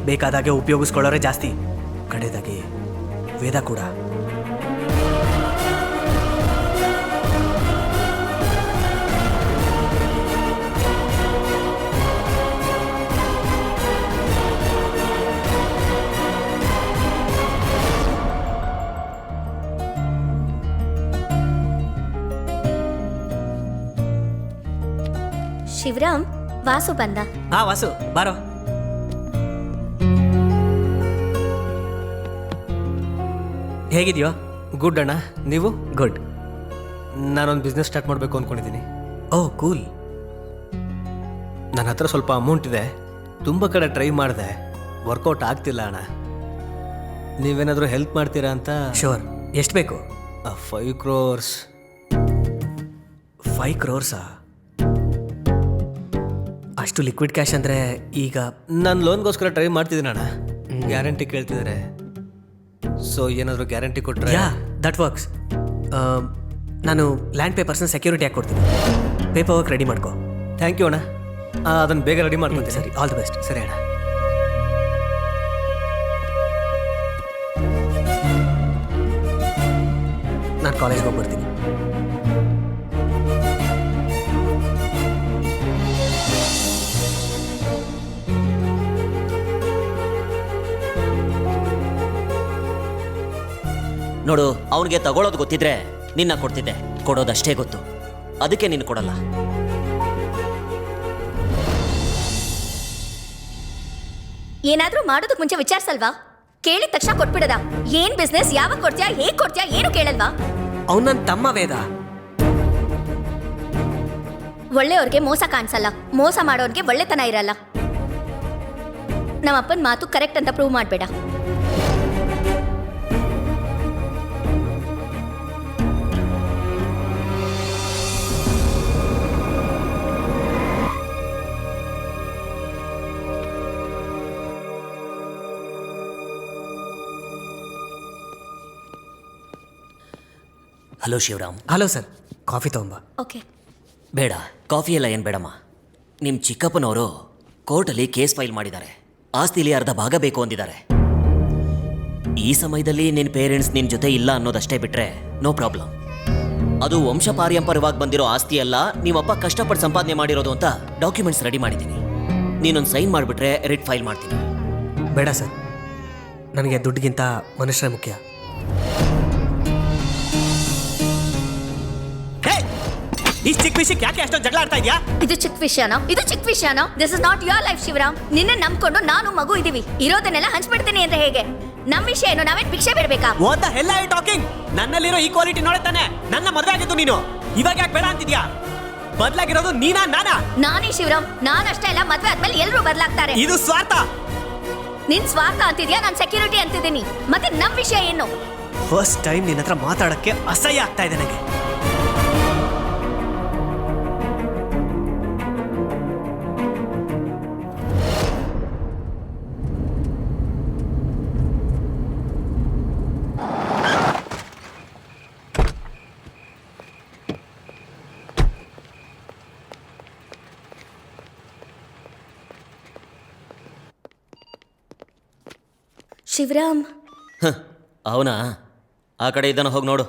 ಬೇಕಾದಾಗೆ ಉಪಯೋಗಿಸ್ಕೊಳ್ಳೋರೆ ಜಾಸ್ತಿ. ಕಡೆದಾಗಿ ವೇದ ಕೂಡ. ಶಿವರಾಮ್, ವಾಸು ಬಂದ. ಹಾ ವಾಸು, ಬಾರೋ. ಹೇಗಿದೆಯೋ? ಗುಡ್ ಅಣ್ಣ. ನೀವು? ಗುಡ್. ನಾನೊಂದು ಬಿಸ್ನೆಸ್ ಸ್ಟಾರ್ಟ್ ಮಾಡಬೇಕು ಅಂದ್ಕೊಂಡಿದ್ದೀನಿ. ಓಹ್ ಕೂಲ್. ನನ್ನ ಹತ್ರ ಸ್ವಲ್ಪ ಅಮೌಂಟ್ ಇದೆ, ತುಂಬ ಕಡೆ ಟ್ರೈ ಮಾಡಿದೆ, ವರ್ಕೌಟ್ ಆಗ್ತಿಲ್ಲ ಅಣ್ಣ. ನೀವೇನಾದರೂ ಹೆಲ್ಪ್ ಮಾಡ್ತೀರಾ ಅಂತ. ಶೋರ್. ಎಷ್ಟು ಬೇಕು? 5 crores. 5 crores? ಅಷ್ಟು ಲಿಕ್ವಿಡ್ ಕ್ಯಾಶ್ ಅಂದರೆ ಈಗ ನಾನು ಲೋನ್ಗೋಸ್ಕರ ಟ್ರೈ ಮಾಡ್ತಿದ್ದೀನಿ ಅಣ್ಣ. ಗ್ಯಾರಂಟಿ ಕೇಳ್ತಿದ್ದಾರೆ. ಸೊ ಏನಾದರೂ ಗ್ಯಾರಂಟಿ ಕೊಟ್ಟರೆ? ಯಾ, ದಟ್ ವರ್ಕ್ಸ್. ನಾನು ಲ್ಯಾಂಡ್ ಪೇಪರ್ಸ್ನ ಸೆಕ್ಯೂರಿಟಿ ಆಗಿ ಕೊಡ್ತೀನಿ. ಪೇಪರ್ ವರ್ಕ್ ರೆಡಿ ಮಾಡ್ಕೋ. ಥ್ಯಾಂಕ್ ಯು ಅಣ್ಣ. ಅದನ್ನು ಬೇಗ ರೆಡಿ ಮಾಡ್ಕೊತೀನಿ. ಸರಿ, ಆಲ್ ದಿ ಬೆಸ್ಟ್. ಸರಿ ಅಣ್ಣ. ನಾನು ಕಾಲೇಜ್ಗೆ ಹೋಗಿ ಬರ್ತೀನಿ. ನೋಡು, ಅವನಿಗೆ ತಗೊಳ್ಳೋದು ಗೊತ್ತಿದ್ರೆ ನಿನ್ನ ಕೊಡ್ತಿದ್ದೆ. ಕೊಡೋದಷ್ಟೇ ಗೊತ್ತು, ಅದಕ್ಕೆ ನೀನು ಕೊಡಲ್ಲ. ಏನಾದ್ರೂ ಮಾಡೋದಕ್ಕೆ ಮುಂಚೆ ವಿಚಾರಿಸಲ್ವಾ? ಕೇಳಿದ ತಕ್ಷಣ ಕೊಟ್ಬಿಡದ? ಏನ್ ಬಿಸ್ನೆಸ್, ಯಾವಾಗ ಕೊಡ್ತೀಯಾ, ಹೇಗ್ ಕೊಡ್ತೀಯಾ, ಏನು ಕೇಳಲ್ವಾ? ಅವ್ನು ನನ್ನ ತಮ್ಮ ವೇದ. ಒಳ್ಳೆಯವ್ರಿಗೆ ಮೋಸ ಕಾಣಿಸಲ್ಲ, ಮೋಸ ಮಾಡೋರ್ಗೆ ಒಳ್ಳೆತನ ಇರಲ್ಲ. ನಮ್ಮಪ್ಪನ ಮಾತು ಕರೆಕ್ಟ್ ಅಂತ ಪ್ರೂವ್ ಮಾಡಬೇಡ. Hello Shivaram. Hello sir, coffee ತಗೊಂಬ. ಓಕೆ. ಬೇಡ, ಕಾಫಿ ಎಲ್ಲ ಏನು ಬೇಡಮ್ಮ. ನಿಮ್ಮ ಚಿಕ್ಕಪ್ಪನವರು ಕೋರ್ಟಲ್ಲಿ ಕೇಸ್ ಫೈಲ್ ಮಾಡಿದ್ದಾರೆ. ಆಸ್ತಿಲಿ ಅರ್ಧ ಭಾಗ ಬೇಕು ಅಂದಿದ್ದಾರೆ. ಈ ಸಮಯದಲ್ಲಿ ನಿನ್ನ ಪೇರೆಂಟ್ಸ್ ನಿನ್ನ ಜೊತೆ ಇಲ್ಲ ಅನ್ನೋದಷ್ಟೇ ಬಿಟ್ರೆ ನೋ ಪ್ರಾಬ್ಲಮ್. ಅದು ವಂಶಪಾರಂಪರ್ಯವಾಗಿ ಬಂದಿರೋ ಆಸ್ತಿ ಅಲ್ಲ, ನಿಮ್ಮಪ್ಪ ಕಷ್ಟಪಟ್ಟು ಸಂಪಾದನೆ ಮಾಡಿರೋದು ಅಂತ ಡಾಕ್ಯುಮೆಂಟ್ಸ್ ರೆಡಿ ಮಾಡಿದ್ದೀನಿ. ನೀನೊಂದು ಸೈನ್ ಮಾಡಿಬಿಟ್ರೆ ರಿಟ್ ಫೈಲ್ ಮಾಡ್ತೀನಿ. ಬೇಡ ಸರ್, ನನಗೆ ದುಡ್ಡಿಗಿಂತ ಮನುಷ್ಯರೇ ಮುಖ್ಯ. ಈ ಚಿಕ್ಕ ವಿಷಯಕ್ಕೆ ಯಾಕೆ ಅಷ್ಟೊಂದು ಜಗಳ ಆಡ್ತಾ ಇದೆಯಾ? ಇದು ಚಿಕ್ಕ ವಿಷಯನಾ? ಇದು ಚಿಕ್ಕ ವಿಷಯನಾ? This is not your life Shivaram. ನಿನ್ನೆ ನಂಬ್ಕೊಂಡು ನಾನು ಮಗು ಇದೀವಿ. ಇರೋದನ್ನೆಲ್ಲ ಹಂಚ್ಬಿಡ್ತೀನಿ ಅಂದ್ರೆ ಹೇಗೆ? ನಮ್ ವಿಷಯ ಏನು? ನಾವೇನ್ ಭಿಕ್ಷೆ ಬಿಡ್ಬೇಕಾ? What the hell are you talking? ನನ್ನಲ್ಲಿರೋ ಈಕ್ವಾಲಿಟಿ ನೋಡುತ್ತಾನೆ. ನನ್ನ ಮದುವೆ ಆಗಿದ್ದು ನೀನು, ಇವಾಗ ಯಾಕೆ ಬೇಡ ಅಂತಿದ್ಯಾ? ಬದಲಾಗಿರೋದು ನೀನಾ ನಾನಾ? ನಾನೇ ಶಿವರಾಮ್. ನಾನಷ್ಟೇ ಅಲ್ಲ, ಮದ್ವೆ ಆದ್ಮೇಲೆ ಎಲ್ಲರೂ ಬದಲಾಗ್ತಾರೆ. ಇದು ಸ್ವಾರ್ಥ. ನಿನ್ ಸ್ವಾರ್ಥ ಅಂತಿದ್ಯಾ, ನಾನ್ ಸೆಕ್ಯೂರಿಟಿ ಅಂತಿದ್ದೀನಿ. ಮತ್ತೆ ನಮ್ ವಿಷಯ ಏನು? ಫಸ್ಟ್ ಟೈಮ್ ನಿನ್ನ ಹತ್ರ ಮಾತಾಡಕ್ಕೆ ಅಸಹ್ಯ ಆಗ್ತಾ ಇದೆ ನನಗೆ. ಶಿವರಾಮ್. ಅವನಾ? ಆ ಕಡೆ ಇದ್ದಾನ, ಹೋಗಿ ನೋಡು.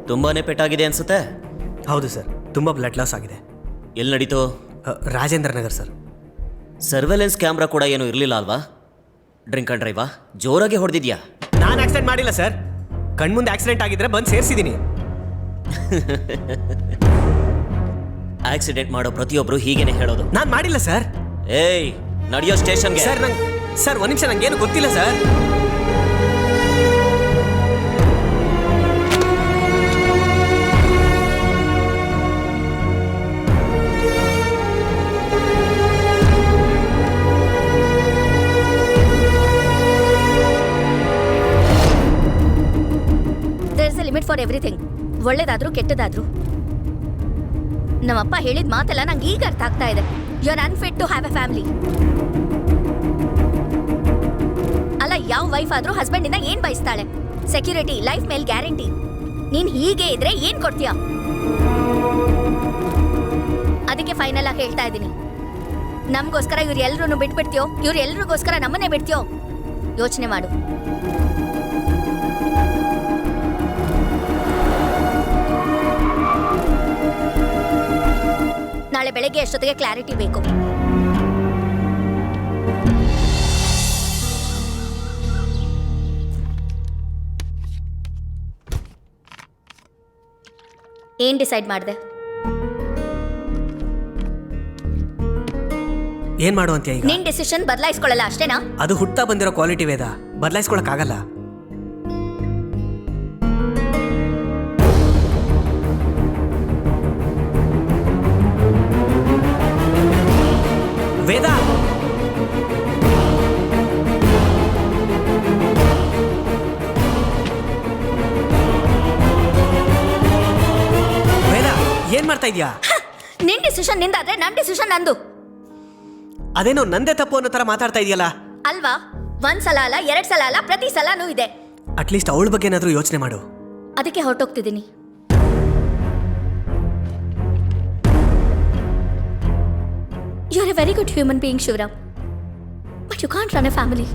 ತುಂಬಾನೇ ಪೆಟ್ಟಾಗಿದೆ ಅನ್ಸುತ್ತೆ. ಹೌದು ಸರ್, ತುಂಬ ಬ್ಲಡ್ ಲಾಸ್ ಆಗಿದೆ. ಎಲ್ಲಿ ನಡೀತು? Rajendra Nagar sir. Surveillance camera ಕೂಡ ಏನು ಇರಲಿಲ್ಲ ಅಲ್ವಾ? ಡ್ರಿಂಕ್ ಅಂಡ್ ಡ್ರೈವಾ? ಜೋರಾಗಿ ಹೊಡೆದಿದ್ಯಾ? ನಾನು ಆಕ್ಸಿಡೆಂಟ್ ಮಾಡಿಲ್ಲ ಸರ್. ಕಣ್ಮುಂದೆ ಆಕ್ಸಿಡೆಂಟ್ ಆಗಿದ್ರೆ ಬಂದು ಸೇರಿಸಿದ್ದೀನಿ. ಆಕ್ಸಿಡೆಂಟ್ ಮಾಡೋ ಪ್ರತಿಯೊಬ್ರು ಹೀಗೇನೆ ಹೇಳೋದು. ನಾನು ಮಾಡಿಲ್ಲ ಸರ್. ಏಯ್, ನಡೆಯೋ ಸ್ಟೇಷನ್ಗೆ. ಸರ್ ಸರ್ ಒಂದು ನಿಮಿಷ, ನಂಗೇನು ಗೊತ್ತಿಲ್ಲ ಸರ್. Limit for everything. ಒಳ್ಳೇದಾದ್ರೂ ಕೆಟ್ಟದಾದ್ರೂ. ನಮ್ಮಪ್ಪ ಹೇಳಿದ ಮಾತೆಲ್ಲ ನಂಗೆ ಈಗ ಅರ್ಥ ಆಗ್ತಾ ಇದೆ. You are unfit to have a family. ಅಲ್ಲ, ಯಾವ ವೈಫ್ ಆದ್ರೂ ಹಸ್ಬೆಂಡ್ ಇಂದ ಏನ್ ಬಯಸ್ತಾಳೆ? ಸೆಕ್ಯೂರಿಟಿ, ಲೈಫ್ ಮೇಲ್ ಗ್ಯಾರಂಟಿ. ನೀನ್ ಹೀಗೆ ಇದ್ರೆ ಏನ್ ಕೊಡ್ತೀಯ? ಅದಕ್ಕೆ ಫೈನಲ್ ಆಗಿ ಹೇಳ್ತಾ ಇದ್ದೀನಿ, ನಮಗೋಸ್ಕರ ಇವ್ರು ಎಲ್ರೂ ಬಿಟ್ಬಿಡ್ತೀಯೋ, ಇವ್ರು ಎಲ್ರಿಗೋಸ್ಕರ ನಮ್ಮನ್ನೇ ಬಿಡ್ತೀಯೋ? ಯೋಚನೆ ಮಾಡು. ನಾಳೆ ಬೆಳಗ್ಗೆ ಅಷ್ಟೊತ್ತಿಗೆ ಕ್ಲಾರಿಟಿ ಬೇಕು. ಏನ್ ಡಿಸೈಡ್ ಮಾಡಿದೆ? ಏನ್ ಮಾಡುವಂತ ಈಗ? ನಿನ್ ಡಿಸಿಷನ್ ಬದಲಾಯಿಸ್ಕೊಳ್ಳಲ್ಲ ಅಷ್ಟೇನಾ? ಅದು ಹುಟ್ತಾ ಬಂದಿರೋ ಕ್ವಾಲಿಟಿ ವೇದ, ಬದಲಾಯಿಸ್ಕೊಳಕ್ಕಾಗಲ್ಲ. ವೇದ, ವೇದ, ಏನ್ ಮಾಡ್ತಾ ಇದೀಯಾ? ನಿನ್ ಡಿಸಿಷನ್ ನಿಂದಾದ್ರೆ ನನ್ ಡಿಸಿಷನ್ ನಂದು. ಅದೇನೋ ನಂದೇ ತಪ್ಪು ಅನ್ನೋ ತರ ಮಾತಾಡ್ತಾ ಇದೆಯಲ್ಲ. ಅಲ್ವಾ? ಒಂದ್ಸಲ ಅಲ್ಲ, 2 ಸಲ ಅಲ್ಲ, ಪ್ರತಿ ಸಲನೂ ಇದೆ. ಅಟ್ಲೀಸ್ಟ್ ಅವಳ ಬಗ್ಗೆ ಏನಾದ್ರೂ ಯೋಚನೆ ಮಾಡು. ಅದಕ್ಕೆ ಹೊರಟೋಗ್ತಿದ್ದೀನಿ. You are a very good human being, Shivaram, but you can't run a family.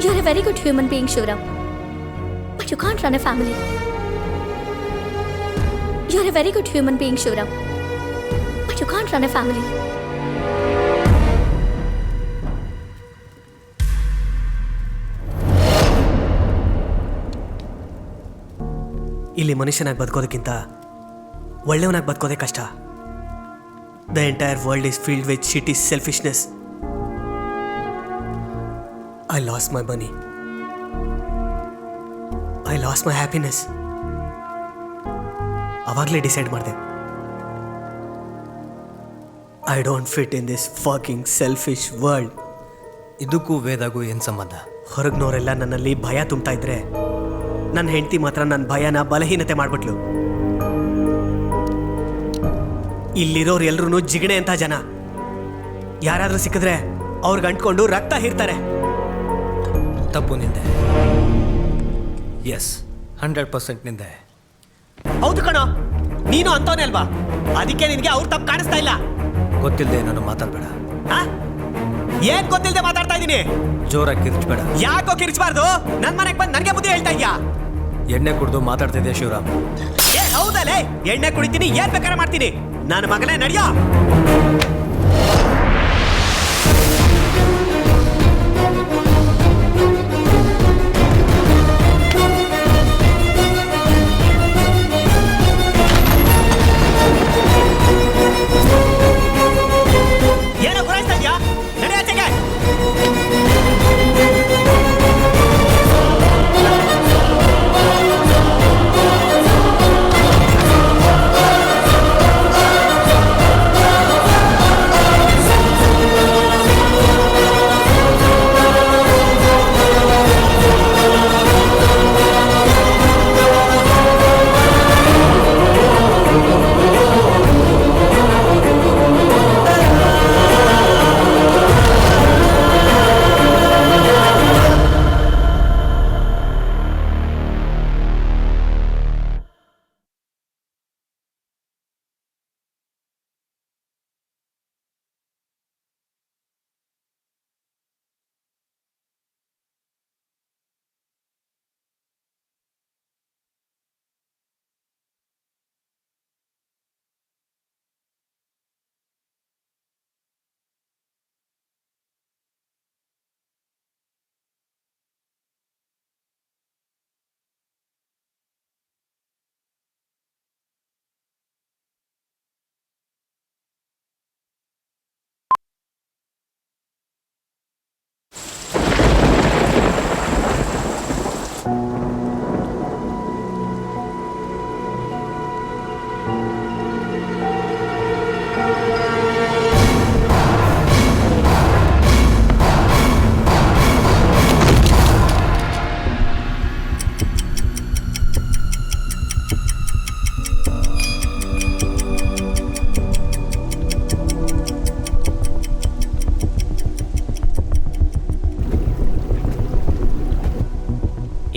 You are a very good human being, Shivram, but you can't run a family. You are a very good human being, Shivram, but you can't run a family. ಇಲ್ಲಿ ಮನುಷ್ಯನಾಗಿ ಬದುಕೋದಕ್ಕಿಂತ ಒಳ್ಳೆಯವನಾಗಿ ಬದುಕೋದೇ ಕಷ್ಟ. The entire world is filled with shit is selfishness. I lost my money. I lost my happiness. ಅವಾಗಲೇ ಡಿಸೈಡ್ ಮಾಡಿದೆ, I don't fit in this fucking selfish world. ಇದಕ್ಕೂ ವೇದಾಗೂ ಏನು ಸಂಬಂಧ? ಹೊರಗ್ನವರೆಲ್ಲ ನನ್ನಲ್ಲಿ ಭಯ ತುಂಬ್ತಾ ಇದ್ರೆ, ನನ್ನ ಹೆಂಡತಿ ಮಾತ್ರ ನನ್ನ ಭಯನ ಬಲಹೀನತೆ ಮಾಡ್ಬಿಟ್ಲು. ಇಲ್ಲಿರೋರು ಎಲ್ರೂ ಜಿಗಣೆ ಅಂತ ಜನ. ಯಾರಾದರೂ ಸಿಕ್ಕಿದ್ರೆ ಅವ್ರಿಗೆ ಅಂಟ್ಕೊಂಡು ರಕ್ತ ಹೀರ್ತಾರೆ. ತಪ್ಪು ನಿಂದೆ. ಎಸ್, 100% ನಿಂದೆ. ಹೌದು ಕಣೋ, ನೀನು ಅಂತವನೇ ಅಲ್ವಾ? ಅದಕ್ಕೆ ನಿನಗೆ ಅವ್ರ ತಪ್ಪು ಕಾಣಿಸ್ತಾ ಇಲ್ಲ. ಗೊತ್ತಿಲ್ಲದೆ ನಾನು ಮಾತಾಡ್ಬೇಡ. ಏನ್ ಗೊತ್ತಿಲ್ಲದೆ ಮಾತಾಡ್ತಾ ಇದೀನಿ. ಜೋರಾಗಿ ಕಿರ್ಚ್ಬೇಡ. ಯಾಕೋ ಕಿರ್ಚಬಾರ್ದು? ನನ್ ಮನೆಗೆ ಬಂದು ನನಗೆ ಬುದ್ಧಿ ಹೇಳ್ತಾ ಇದ್ಯಾ? ಎಣ್ಣೆ ಕುಡ್ದು ಮಾತಾಡ್ತಾ ಇದೆಯಾ ಶಿವರಾಮ್? ಏ ಹೌದಲ್ಲೇ, ಎಣ್ಣೆ ಕುಡಿತೀನಿ, ಏನ್ ಬೇಕಾದ್ರೆ ಮಾಡ್ತೀನಿ. ನನ್ನ ಮಗನೇ ನಡಿಯೋ. ಏನೋ ಗುರಾಯಿಸ್ತಾ ಇದ್ಯಾ? ನಡೆಯಾಚೆಗೆ.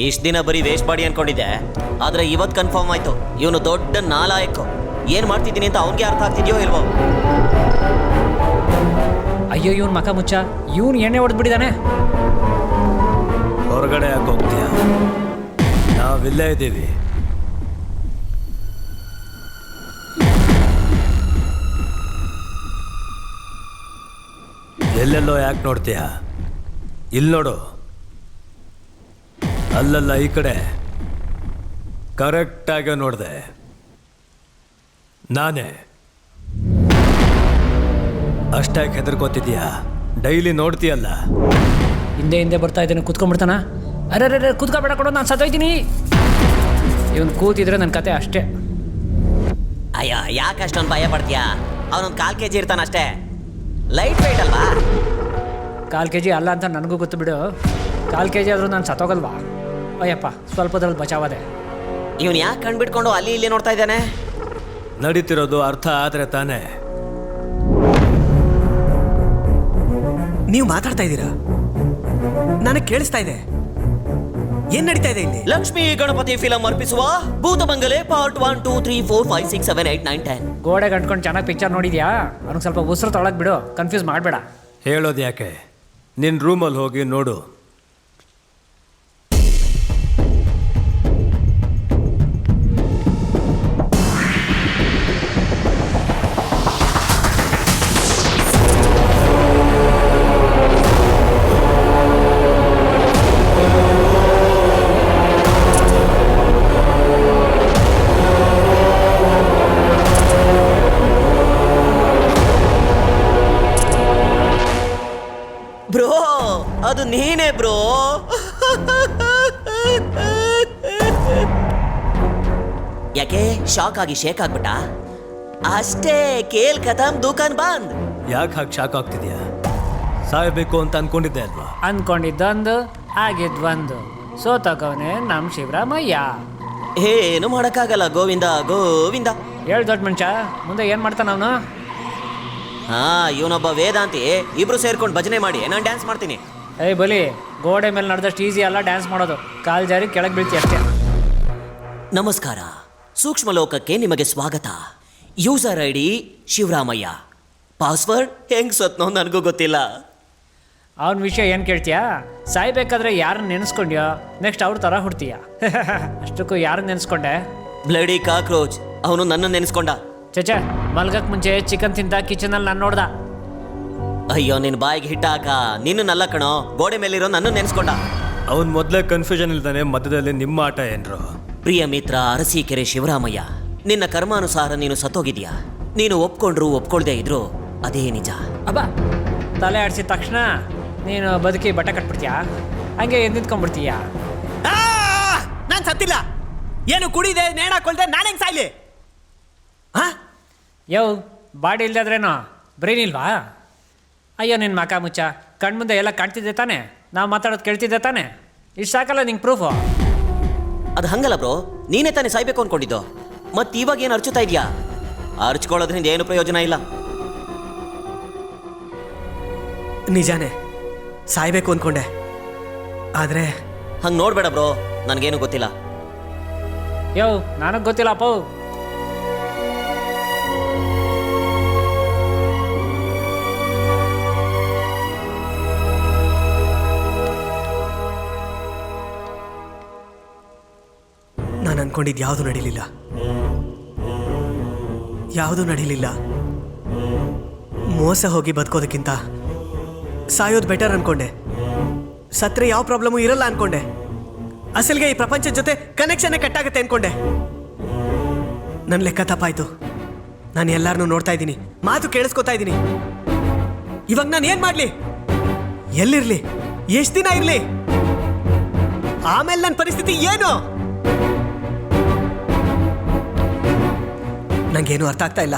ಇಷ್ಟು ದಿನ ಬರೀ ವೇಸ್ಟ್ ಬಾಡಿ ಅನ್ಕೊಂಡಿದ್ದೆ, ಆದ್ರೆ ಇವತ್ತು ಕನ್ಫರ್ಮ್ ಆಯ್ತು ಇವನು ದೊಡ್ಡ ನಾಲಾಯಕು. ಏನ್ ಮಾಡ್ತಿದ್ದೀನಿ ಅಂತ ಅವನಿಗೆ ಅರ್ಥ ಆಗ್ತಿದ್ಯೋ ಇಲ್ವೋ? ಅಯ್ಯೋ ಇವ್ನ ಮಕ ಮುಚ್ಚ, ಇವ್ನು ಎಣ್ಣೆ ಹೊಡೆದ್ಬಿಟ್ಟಿದ್ದಾನೆ. ಹೊರಗಡೆ ಯಾಕೆ ಹೋಗ್ತೀಯ? ನಾವಿಲ್ಲೇ ಇದ್ದೀವಿ. ಎಲ್ಲೆಲ್ಲೋ ಯಾಕೆ ನೋಡ್ತೀಯ? ಇಲ್ಲಿ ನೋಡು. ಅಲ್ಲಲ್ಲ, ಈ ಕಡೆ ಕರೆಕ್ಟಾಗಿ ನೋಡಿದೆ. ನಾನೇ. ಅಷ್ಟಾಗಿ ಹೆದರ್ಕೋತಿದ್ಯಾ? ಡೈಲಿ ನೋಡ್ತೀಯಲ್ಲ. ಹಿಂದೆ ಹಿಂದೆ ಬರ್ತಾ ಇದ್ದಾನೆ, ಕೂತ್ಕೊಂಡ್ಬಿಡ್ತಾನ. ಅರೆ ಕೂತ್ಕೊಬೇಡ ಕೊಡೋ, ನಾನು ಸತ್ತೋಯ್ತೀನಿ. ಇವನು ಕೂತಿದ್ರೆ ನನ್ನ ಕತೆ ಅಷ್ಟೇ. ಅಯ್ಯ, ಯಾಕೆ ಅಷ್ಟೊಂದು ಭಯ ಪಡ್ತೀಯಾ? ಅವನೊಂದು 1/4 kg ಇರ್ತಾನಷ್ಟೇ. ಲೈಟ್ ವೆಯ್ಟ್ ಅಲ್ವಾ? 1/4 kg ಅಲ್ಲ ಅಂತ ನನಗೂ ಗೊತ್ತು ಬಿಡು. 1/4 kg ಆದರೂ ನಾನು ಸತ್ತೋಗಲ್ವಾ? ಅಯ್ಯಪ್ಪ, ಸ್ವಲ್ಪದ್ರಲ್ಲಿ ಬಚಾವದೆ. ಇವನು ಯಾಕೆ ಕಣ್ಬಿಟ್ಕೊಂಡು ಅಲ್ಲಿ ಇಲ್ಲಿ ನೋಡ್ತಾ ಇದ್ದಾನೆ? ನಡೀತಿರೋದು ಅರ್ಥ ಆದ್ರೆ ತಾನೇ. ನೀವು ಮಾತಾಡ್ತಾ ಇದ್ದೀರಾ? ನನಗೆ ಕೇಳಿಸ್ತಾ ಇದೆ. ಏನ್ ನಡೀತಾ ಇದೆ ಇಲ್ಲಿ? ಲಕ್ಷ್ಮೀ ಗಣಪತಿ ಫಿಲಂ ಅರ್ಪಿಸುವ ಭೂತ ಬಂಗಲೆ ಪಾರ್ಟ್ 1, 2, 3, 4, 5, 6, 7, 8, 9, 10. ಗೋಡೆ ಗಂಟ್ಕೊಂಡು ಚೆನ್ನಾಗಿ ಪಿಕ್ಚರ್ ನೋಡಿದ್ಯಾ? ಅವ್ನಿಗೆ ಸ್ವಲ್ಪ ಉಸಿರು ತೊಳಕ್ ಬಿಡು, ಕನ್ಫ್ಯೂಸ್ ಮಾಡಬೇಡ. ಹೇಳೋದು ಯಾಕೆ? ನಿನ್ನ ರೂಮಲ್ಲಿ ಹೋಗಿ ನೋಡು. ಬ್ರೋ, ಅದು ನೀನೇ ಬ್ರೋ. ಯಾಕೆ ಶಾಕ್ ಆಗಿ ಶೇಕ್ ಆಗ್ಬಿಟ್ಟ? ಅಷ್ಟೇ, ಕೇಲ್ ಖತಮ್, ದುಕಾನ್ ಬಂದ್. ಯಾಕೆ ಹಾಗೆ ಶಾಕ್ ಆಗ್ತಿದ್ಯಾ? ಸಾಯಬೇಕು ಅಂತ ಅನ್ಕೊಂಡಿದ್ದೆ ಅಲ್ವಾ? ಅನ್ಕೊಂಡಿದ್ದೊಂದು ಆಗಿದ್ವೊಂದು. ಸೋತಕವನೇ ನಮ್ಮ ಶಿವರಾಮಯ್ಯ. ಏನು ಮಾಡಕ್ಕಾಗಲ್ಲ. ಗೋವಿಂದ ಗೋವಿಂದ. ಹೇಳು ದೊಡ್ಡ ಮನುಷ್ಯ, ಮುಂದೆ ಏನು ಮಾಡ್ತಾನ ಅವನು? ಹಾ, ಇವನೊಬ್ಬ ವೇದಾಂತಿ. ಇಬ್ರು ಸೇರ್ಕೊಂಡು ಭಜನೆ ಮಾಡಿ ನಾನು ಡ್ಯಾನ್ಸ್ ಮಾಡ್ತೀನಿ. ಏಯ್ ಬಲಿ, ಗೋಡೆ ಮೇಲೆ ನಡೆದಷ್ಟು ಈಸಿ ಅಲ್ಲ ಡ್ಯಾನ್ಸ್ ಮಾಡೋದು. ಕಾಲ್ ಜಾರಿ ಕೆಳಗೆ ಬೀಳ್ತಿ ಅಷ್ಟೇ. ನಮಸ್ಕಾರ, ಸೂಕ್ಷ್ಮ ಲೋಕಕ್ಕೆ ನಿಮಗೆ ಸ್ವಾಗತ. User ID Shivaramaiah. ಪಾಸ್ವರ್ಡ್ ಹೆಂಗ್ ಸತ್ನೋ ನನಗೂ ಗೊತ್ತಿಲ್ಲ. ಅವನ ವಿಷಯ ಏನು ಕೇಳ್ತೀಯಾ? ಸಾಯ್ಬೇಕಾದ್ರೆ ಯಾರನ್ನ ನೆನೆಸ್ಕೊಂಡ್ಯೋ ನೆಕ್ಸ್ಟ್ ಅವ್ರ ಥರ ಹುಡ್ತೀಯ. ಅಷ್ಟಕ್ಕೂ ಯಾರನ್ನ ನೆನೆಸ್ಕೊಂಡೆ? ಬ್ಲಡಿ ಕಾಕ್ರೋಚ್, ಅವನು ನನ್ನ ನೆನೆಸ್ಕೊಂಡ. ಚಚೆ, ಮಲ್ಗಕ್ಕೆ ಮುಂಚೆ ಚಿಕನ್ ತಿಂತ ಕಿಚನಲ್ಲಿ ನಾನು ನೋಡ್ದ. ಅಯ್ಯೋ ನಿನ್ ಬಾಯಿಗೆ ಹಿಟ್ಟಾಕ, ನಿನ್ನಲ್ಲ ಕಣೋ, ಗೋಡೆ ಮೇಲಿರೋ ನನ್ನ ನೆನೆಸ್ಕೊಂಡ. ಅವನ್ ಮೊದಲೇ ಕನ್ಫ್ಯೂಷನ್ ಇಲ್ದಾನೆ, ಮಧ್ಯದಲ್ಲಿ ನಿಮ್ಮ ಆಟ ಏನ್ರು? ಪ್ರಿಯ ಮಿತ್ರ ಅರಸೀಕೆರೆ ಶಿವರಾಮಯ್ಯ, ನಿನ್ನ ಕರ್ಮಾನುಸಾರ ನೀನು ಸತ್ತೋಗಿದ್ಯಾ. ನೀನು ಒಪ್ಕೊಂಡ್ರು ಒಪ್ಕೊಳ್ದೇ ಇದ್ರು ಅದೇ ನಿಜ. ಅಬ್ಬಾ, ತಲೆ ಆಡಿಸಿದ ತಕ್ಷಣ ನೀನು ಬದುಕಿ ಬಟ್ಟೆ ಕಟ್ಬಿಡ್ತೀಯಾ? ಹಂಗೆ ಎದ್ದಿದ್ಕೊಂಡ್ಬಿಡ್ತೀಯಾ? ನಾನು ಸತ್ತಿಲ್ಲ. ಏನು ಕುಡಿದೆ ನೇಣ ಹಾಕೊಳ್ದೆ ನಾನು ಹೆಂಗೆ ಸಾಯ್ಲಿ? ಯೋ, ಬಾಡಿ ಇಲ್ದಾದ್ರೇನೋ ಬ್ರೈನ್ ಇಲ್ವಾ? ಅಯ್ಯೋ ನಿನ್ನ ಮಕ ಮುಚ್ಚ, ಕಣ್ಮುಂದೆ ಎಲ್ಲ ಕಾಣ್ತಿದ್ದೆ ತಾನೆ, ನಾವು ಮಾತಾಡೋದು ಕೇಳ್ತಿದ್ದೆ ತಾನೆ, ಇಷ್ಟು ಸಾಕಲ್ಲ ನಿಂಗೆ ಪ್ರೂಫು? ಅದು ಹಂಗಲ್ಲ ಬ್ರೋ, ನೀನೇ ತಾನೇ ಸಾಯ್ಬೇಕು ಅನ್ಕೊಂಡಿದ್ದು. ಮತ್ ಇವಾಗ ಏನು ಅರ್ಚುತ್ತಾ ಇದೆಯಾ? ಅರ್ಚ್ಕೊಳ್ಳೋದ್ರಿಂದ ಏನು ಪ್ರಯೋಜನ ಇಲ್ಲ. ನಿಜಾನೇ, ಸಾಯ್ಬೇಕು ಅಂದ್ಕೊಂಡೆ. ಆದರೆ ಹಂಗೆ ನೋಡ್ಬೇಡ ಬ್ರೋ, ನನಗೇನು ಗೊತ್ತಿಲ್ಲ. ಯೋ, ನನಗೆ ಗೊತ್ತಿಲ್ಲಪ್ಪ. ನಾನು ಅನ್ಕೊಂಡಿದ್ದು ಯಾವುದೂ ನಡೀಲಿಲ್ಲ. ಯಾವುದೂ ನಡೀಲಿಲ್ಲ. ಮೋಸ ಹೋಗಿ ಬದುಕೋದಕ್ಕಿಂತ ಸಾಯೋದು ಬೆಟರ್ ಅನ್ಕೊಂಡೆ. ಸತ್ರೆ ಯಾವ ಪ್ರಾಬ್ಲಮು ಇರಲ್ಲ ಅನ್ಕೊಂಡೆ. ಅಸಲಿಗೆ ಈ ಪ್ರಪಂಚದ ಜೊತೆ ಕನೆಕ್ಷನ್ನೇ ಕಟ್ಟಾಗುತ್ತೆ ಅನ್ಕೊಂಡೆ. ನನ್ನ ಲೆಕ್ಕ ತಪ್ಪಾಯ್ತು. ನಾನು ಎಲ್ಲರನ್ನೂ ನೋಡ್ತಾ ಇದ್ದೀನಿ, ಮಾತು ಕೇಳಿಸ್ಕೊತಾ ಇದ್ದೀನಿ. ಇವಾಗ ನಾನು ಏನು ಮಾಡಲಿ? ಎಲ್ಲಿರಲಿ? ಎಷ್ಟು ದಿನ ಇರಲಿ? ಆಮೇಲೆ ನನ್ನ ಪರಿಸ್ಥಿತಿ ಏನು? ನಂಗೇನು ಅರ್ಥ ಆಗ್ತಾ ಇಲ್ಲ.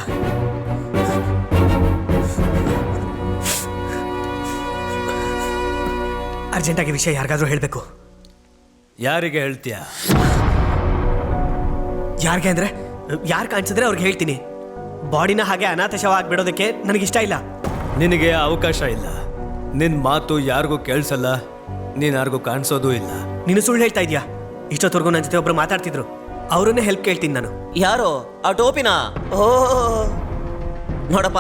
ಅರ್ಜೆಂಟಾಗಿ ವಿಷಯ ಯಾರಿಗಾದ್ರೂ ಹೇಳಬೇಕು. ಯಾರಿಗೆ ಹೇಳ್ತೀಯ? ಯಾರಿಗೆ ಅಂದರೆ ಯಾರು ಕಾಣಿಸಿದ್ರೆ ಅವ್ರಿಗೆ ಹೇಳ್ತೀನಿ. ಬಾಡಿನ ಹಾಗೆ ಅನಾಥ ಶವ ಆಗಿಬಿಡೋದಕ್ಕೆ ನನಗಿಷ್ಟ ಇಲ್ಲ. ನಿನಗೆ ಅವಕಾಶ ಇಲ್ಲ. ನಿನ್ನ ಮಾತು ಯಾರಿಗೂ ಕೇಳಿಸಲ್ಲ, ನೀನು ಯಾರಿಗೂ ಕಾಣಿಸೋದೂ ಇಲ್ಲ. ನೀನು ಸುಳ್ಳು ಹೇಳ್ತಾ ಇದೀಯಾ? ಇಷ್ಟೊತ್ತವರೆಗೂ ನನ್ನ ಜೊತೆ ಒಬ್ರು ಮಾತಾಡ್ತಿದ್ರು, ಅವರನ್ನೇ ಹೆಲ್ಪ್ ಕೇಳ್ತೀನಿ ನಾನು. ಯಾರೋ ಆ ಟೋಪಿನ? ಓ ನೋಡಪ್ಪ,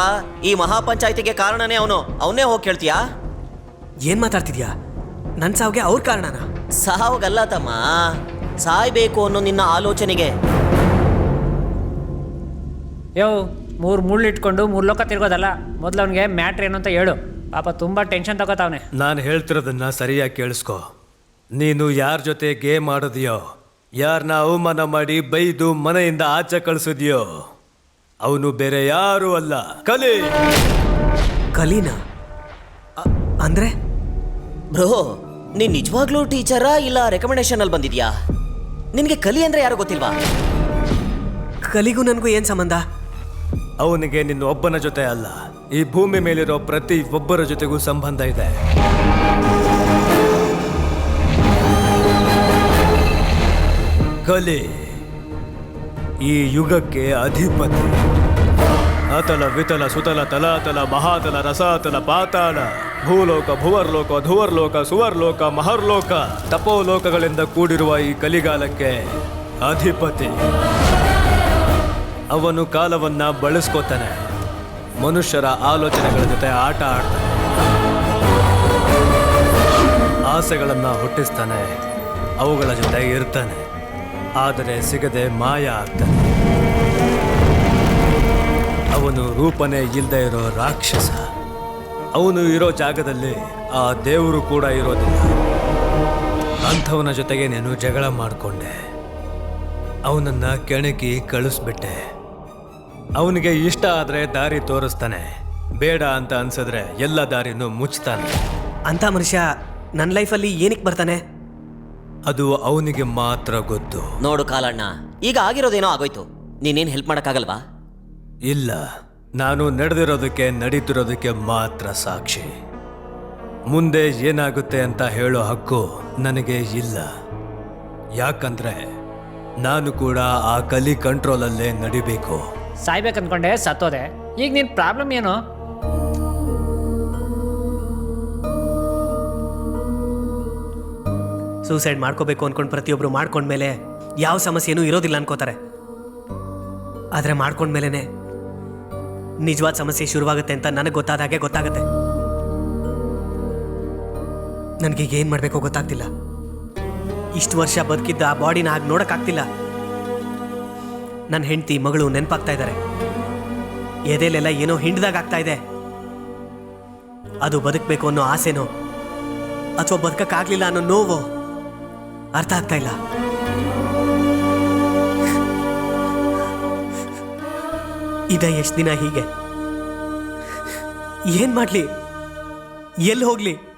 ಈ ಮಹಾಪಂಚಾಯತಿಗೆ ಕಾರಣನೇ ಅವನು. ಅವನ್ನೇ ಹೋಗಿ ಕೇಳ್ತೀಯಾ? ಏನು ಮಾತಾಡ್ತಿದ್ಯಾ? ನನ್ನ ಸಾವಿಗೆ ಅವ್ರ ಕಾರಣನ? ಸಾವಗಲ್ಲ ತಮ್ಮ, ಸಾಯ್ಬೇಕು ಅನ್ನೋ ನಿನ್ನ ಆಲೋಚನೆಗೆ. ಯೋ, 3 ಮುಳ್ಳು ಇಟ್ಕೊಂಡು 3 ಲೋಕ ತಿರ್ಗೋದಲ್ಲ. ಮೊದಲು ಅವನಿಗೆ ಮ್ಯಾಟ್ರ್ ಏನು ಅಂತ ಹೇಳು. ಪಾಪ ತುಂಬ ಟೆನ್ಷನ್ ತಗೋತಾವನೆ. ನಾನು ಹೇಳ್ತಿರೋದನ್ನ ಸರಿಯಾಗಿ ಕೇಳಿಸ್ಕೊ. ನೀನು ಯಾರ ಜೊತೆ ಗೇಮ್ ಆಡೋದಿಯೋ, ಯಾರನ್ನ ಅವಮಾನ ಮಾಡಿ ಬೈದು ಮನೆಯಿಂದ ಆಚೆ ಕಳಿಸಿದ್ಯೋ, ಅವನು ಬೇರೆ ಯಾರೂ ಅಲ್ಲ, ಕಲಿ. ಕಲೀನಾ? ಅಂದ್ರೆ ಬ್ರೋ, ನೀನ್ ನಿಜವಾಗ್ಲೂ ಟೀಚರಾ ಇಲ್ಲ ರೆಕಮೆಂಡೇಶನ್ ಅಲ್ಲಿ ಬಂದಿದ್ಯಾ? ನಿನ್ಗೆ ಕಲಿ ಅಂದ್ರೆ ಯಾರು ಗೊತ್ತಿಲ್ವಾ? ಕಲಿಗೂ ನನಗೂ ಏನು ಸಂಬಂಧ? ಅವನಿಗೆ ನಿನ್ನ ಒಬ್ಬನ ಜೊತೆ ಅಲ್ಲ, ಈ ಭೂಮಿ ಮೇಲಿರೋ ಪ್ರತಿ ಒಬ್ಬರ ಜೊತೆಗೂ ಸಂಬಂಧ ಇದೆ. ಕಲಿ ಈ ಯುಗಕ್ಕೆ ಅಧಿಪತಿ. ಅತಲ ವಿತಲ ಸುತಲ ತಲಾತಲ ಮಹಾತಲ ರಸಾತಲ ಪಾತಾಳ ಭೂಲೋಕ ಭುವರ್ಲೋಕ ಧುವರ್ಲೋಕ ಸುವರ್ಲೋಕ ಮಹರ್ಲೋಕ ತಪೋಲೋಕಗಳಿಂದ ಕೂಡಿರುವ ಈ ಕಲಿಗಾಲಕ್ಕೆ ಅಧಿಪತಿ. ಅವನು ಕಾಲವನ್ನ ಬಳಸ್ಕೋತಾನೆ, ಮನುಷ್ಯರ ಆಲೋಚನೆಗಳ ಜೊತೆ ಆಟ ಆಡ್ತಾನೆ, ಆಸೆಗಳನ್ನ ಹುಟ್ಟಿಸ್ತಾನೆ, ಅವುಗಳ ಜೊತೆ ಇರ್ತಾನೆ, ಆದರೆ ಸಿಗದೆ ಮಾಯ ಆಗ್ತಾನೆ. ಅವನು ರೂಪನೇ ಇಲ್ಲದೆ ಇರೋ ರಾಕ್ಷಸ. ಅವನು ಇರೋ ಜಾಗದಲ್ಲಿ ಆ ದೇವರು ಕೂಡ ಇರೋದಿಲ್ಲ. ಅಂಥವನ ಜೊತೆಗೆ ನಾನು ಜಗಳ ಮಾಡಿಕೊಂಡೆ, ಅವನನ್ನ ಕೆಣಕಿ ಕಳಿಸ್ಬಿಟ್ಟೆ. ಅವನಿಗೆ ಇಷ್ಟ ಆದರೆ ದಾರಿ ತೋರಿಸ್ತಾನೆ, ಬೇಡ ಅಂತ ಅನ್ಸಿದ್ರೆ ಎಲ್ಲ ದಾರಿನೂ ಮುಚ್ತಾನೆ. ಅಂಥ ಮನುಷ್ಯ ನನ್ನ ಲೈಫಲ್ಲಿ ಏನಕ್ಕೆ ಬರ್ತಾನೆ? ಅದು ಅವನಿಗೆ ಮಾತ್ರ ಗೊತ್ತು. ನೋಡು ಕಾಲಣ್ಣ, ಈಗ ಆಗಿರೋದೇನೋ ಆಗೋಯ್ತು. ನೀನೇನು ಹೆಲ್ಪ್ ಮಾಡೋಕ್ಕಾಗಲ್ವಾ? ಇಲ್ಲ, ನಾನು ನಡೆದಿರೋದಕ್ಕೆ ನಡೀತಿರೋದಕ್ಕೆ ಮಾತ್ರ ಸಾಕ್ಷಿ. ಮುಂದೆ ಏನಾಗುತ್ತೆ ಅಂತ ಹೇಳೋ ಹಕ್ಕು ನನಗೆ ಇಲ್ಲ. ಯಾಕಂದ್ರೆ ನಾನು ಕೂಡ ಆ ಕಲಿ ಕಂಟ್ರೋಲಲ್ಲೇ ನಡಿಬೇಕು. ಸಾಯ್ಬೇಕಂದ್ಕೊಂಡೆ, ಸತ್ತೋದೆ. ಈಗ ನಿನ್ನ ಪ್ರಾಬ್ಲಮ್ ಏನು? ಸೂಸೈಡ್ ಮಾಡ್ಕೋಬೇಕು ಅಂದ್ಕೊಂಡು ಪ್ರತಿಯೊಬ್ಬರು ಮಾಡ್ಕೊಂಡ್ಮೇಲೆ ಯಾವ ಸಮಸ್ಯೆನೂ ಇರೋದಿಲ್ಲ ಅನ್ಕೋತಾರೆ. ಆದರೆ ಮಾಡ್ಕೊಂಡ್ಮೇಲೆ ನಿಜವಾದ ಸಮಸ್ಯೆ ಶುರುವಾಗುತ್ತೆ ಅಂತ ನನಗೆ ಗೊತ್ತಾದಾಗೆ ಗೊತ್ತಾಗುತ್ತೆ. ನನಗೀಗ ಏನು ಮಾಡಬೇಕೋ ಗೊತ್ತಾಗ್ತಿಲ್ಲ. ಇಷ್ಟು ವರ್ಷ ಬದುಕಿದ್ದ ಆ ಬಾಡಿನ ಹಾಗೆ ನೋಡೋಕ್ಕಾಗ್ತಿಲ್ಲ. ನನ್ನ ಹೆಂಡತಿ ಮಗಳು ನೆನಪಾಗ್ತಾ ಇದ್ದಾರೆ. ಎದೆಲೆಲ್ಲ ಏನೋ ಹಿಂಡ್ದಾಗ ಆಗ್ತಾ ಇದೆ. ಅದು ಬದುಕಬೇಕು ಅನ್ನೋ ಆಸೆನೋ ಅಥವಾ ಬದುಕಕ್ಕಾಗ್ಲಿಲ್ಲ ಅನ್ನೋ ನೋವೋ ಅರ್ಥ ಆಗ್ತಾ ಇಲ್ಲ. ಇದ ಎಷ್ಟು ದಿನ ಹೀಗೆ? ಏನ್ ಮಾಡ್ಲಿ? ಎಲ್ಲಿ ಹೋಗ್ಲಿ?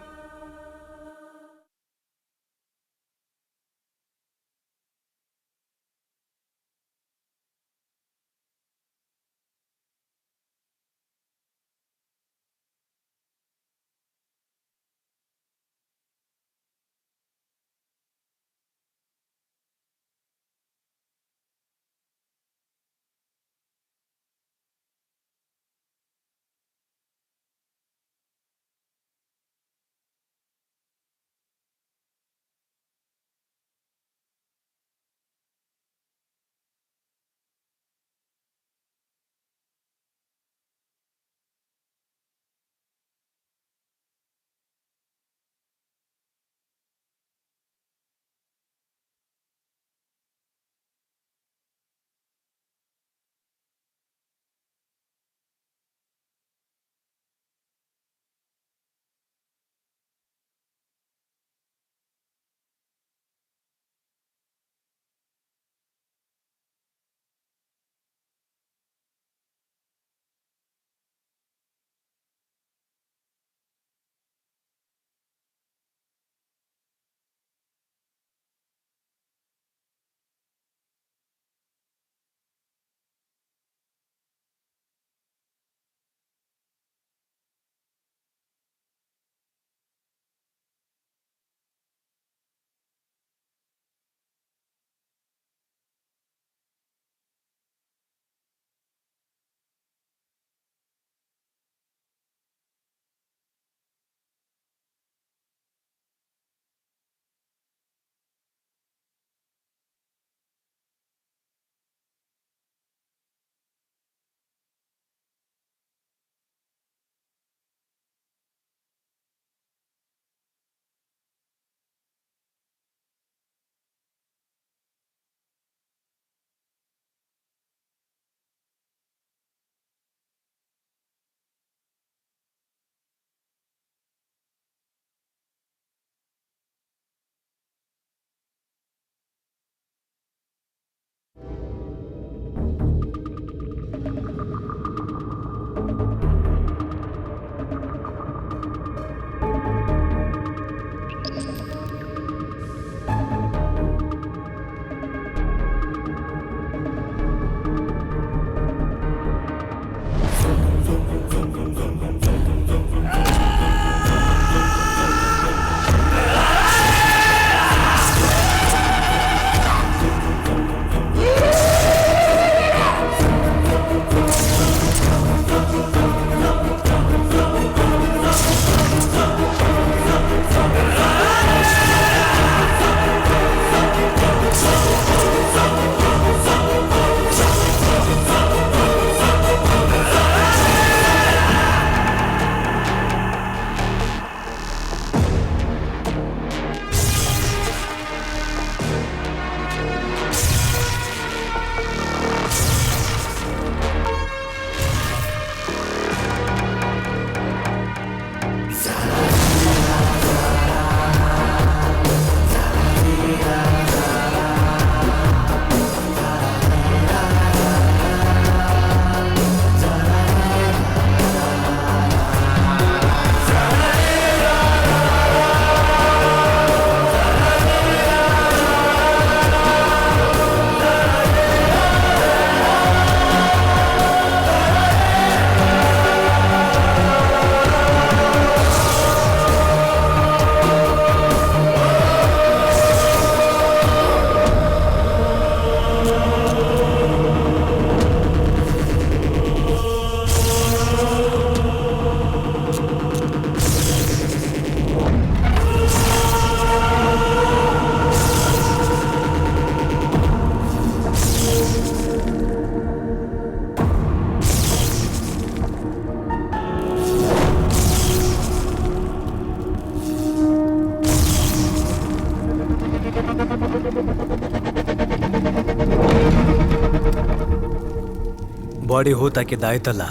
ಬಾಡಿ ಹೂತಾಕಿದ್ದಾಯ್ತಲ್ಲ,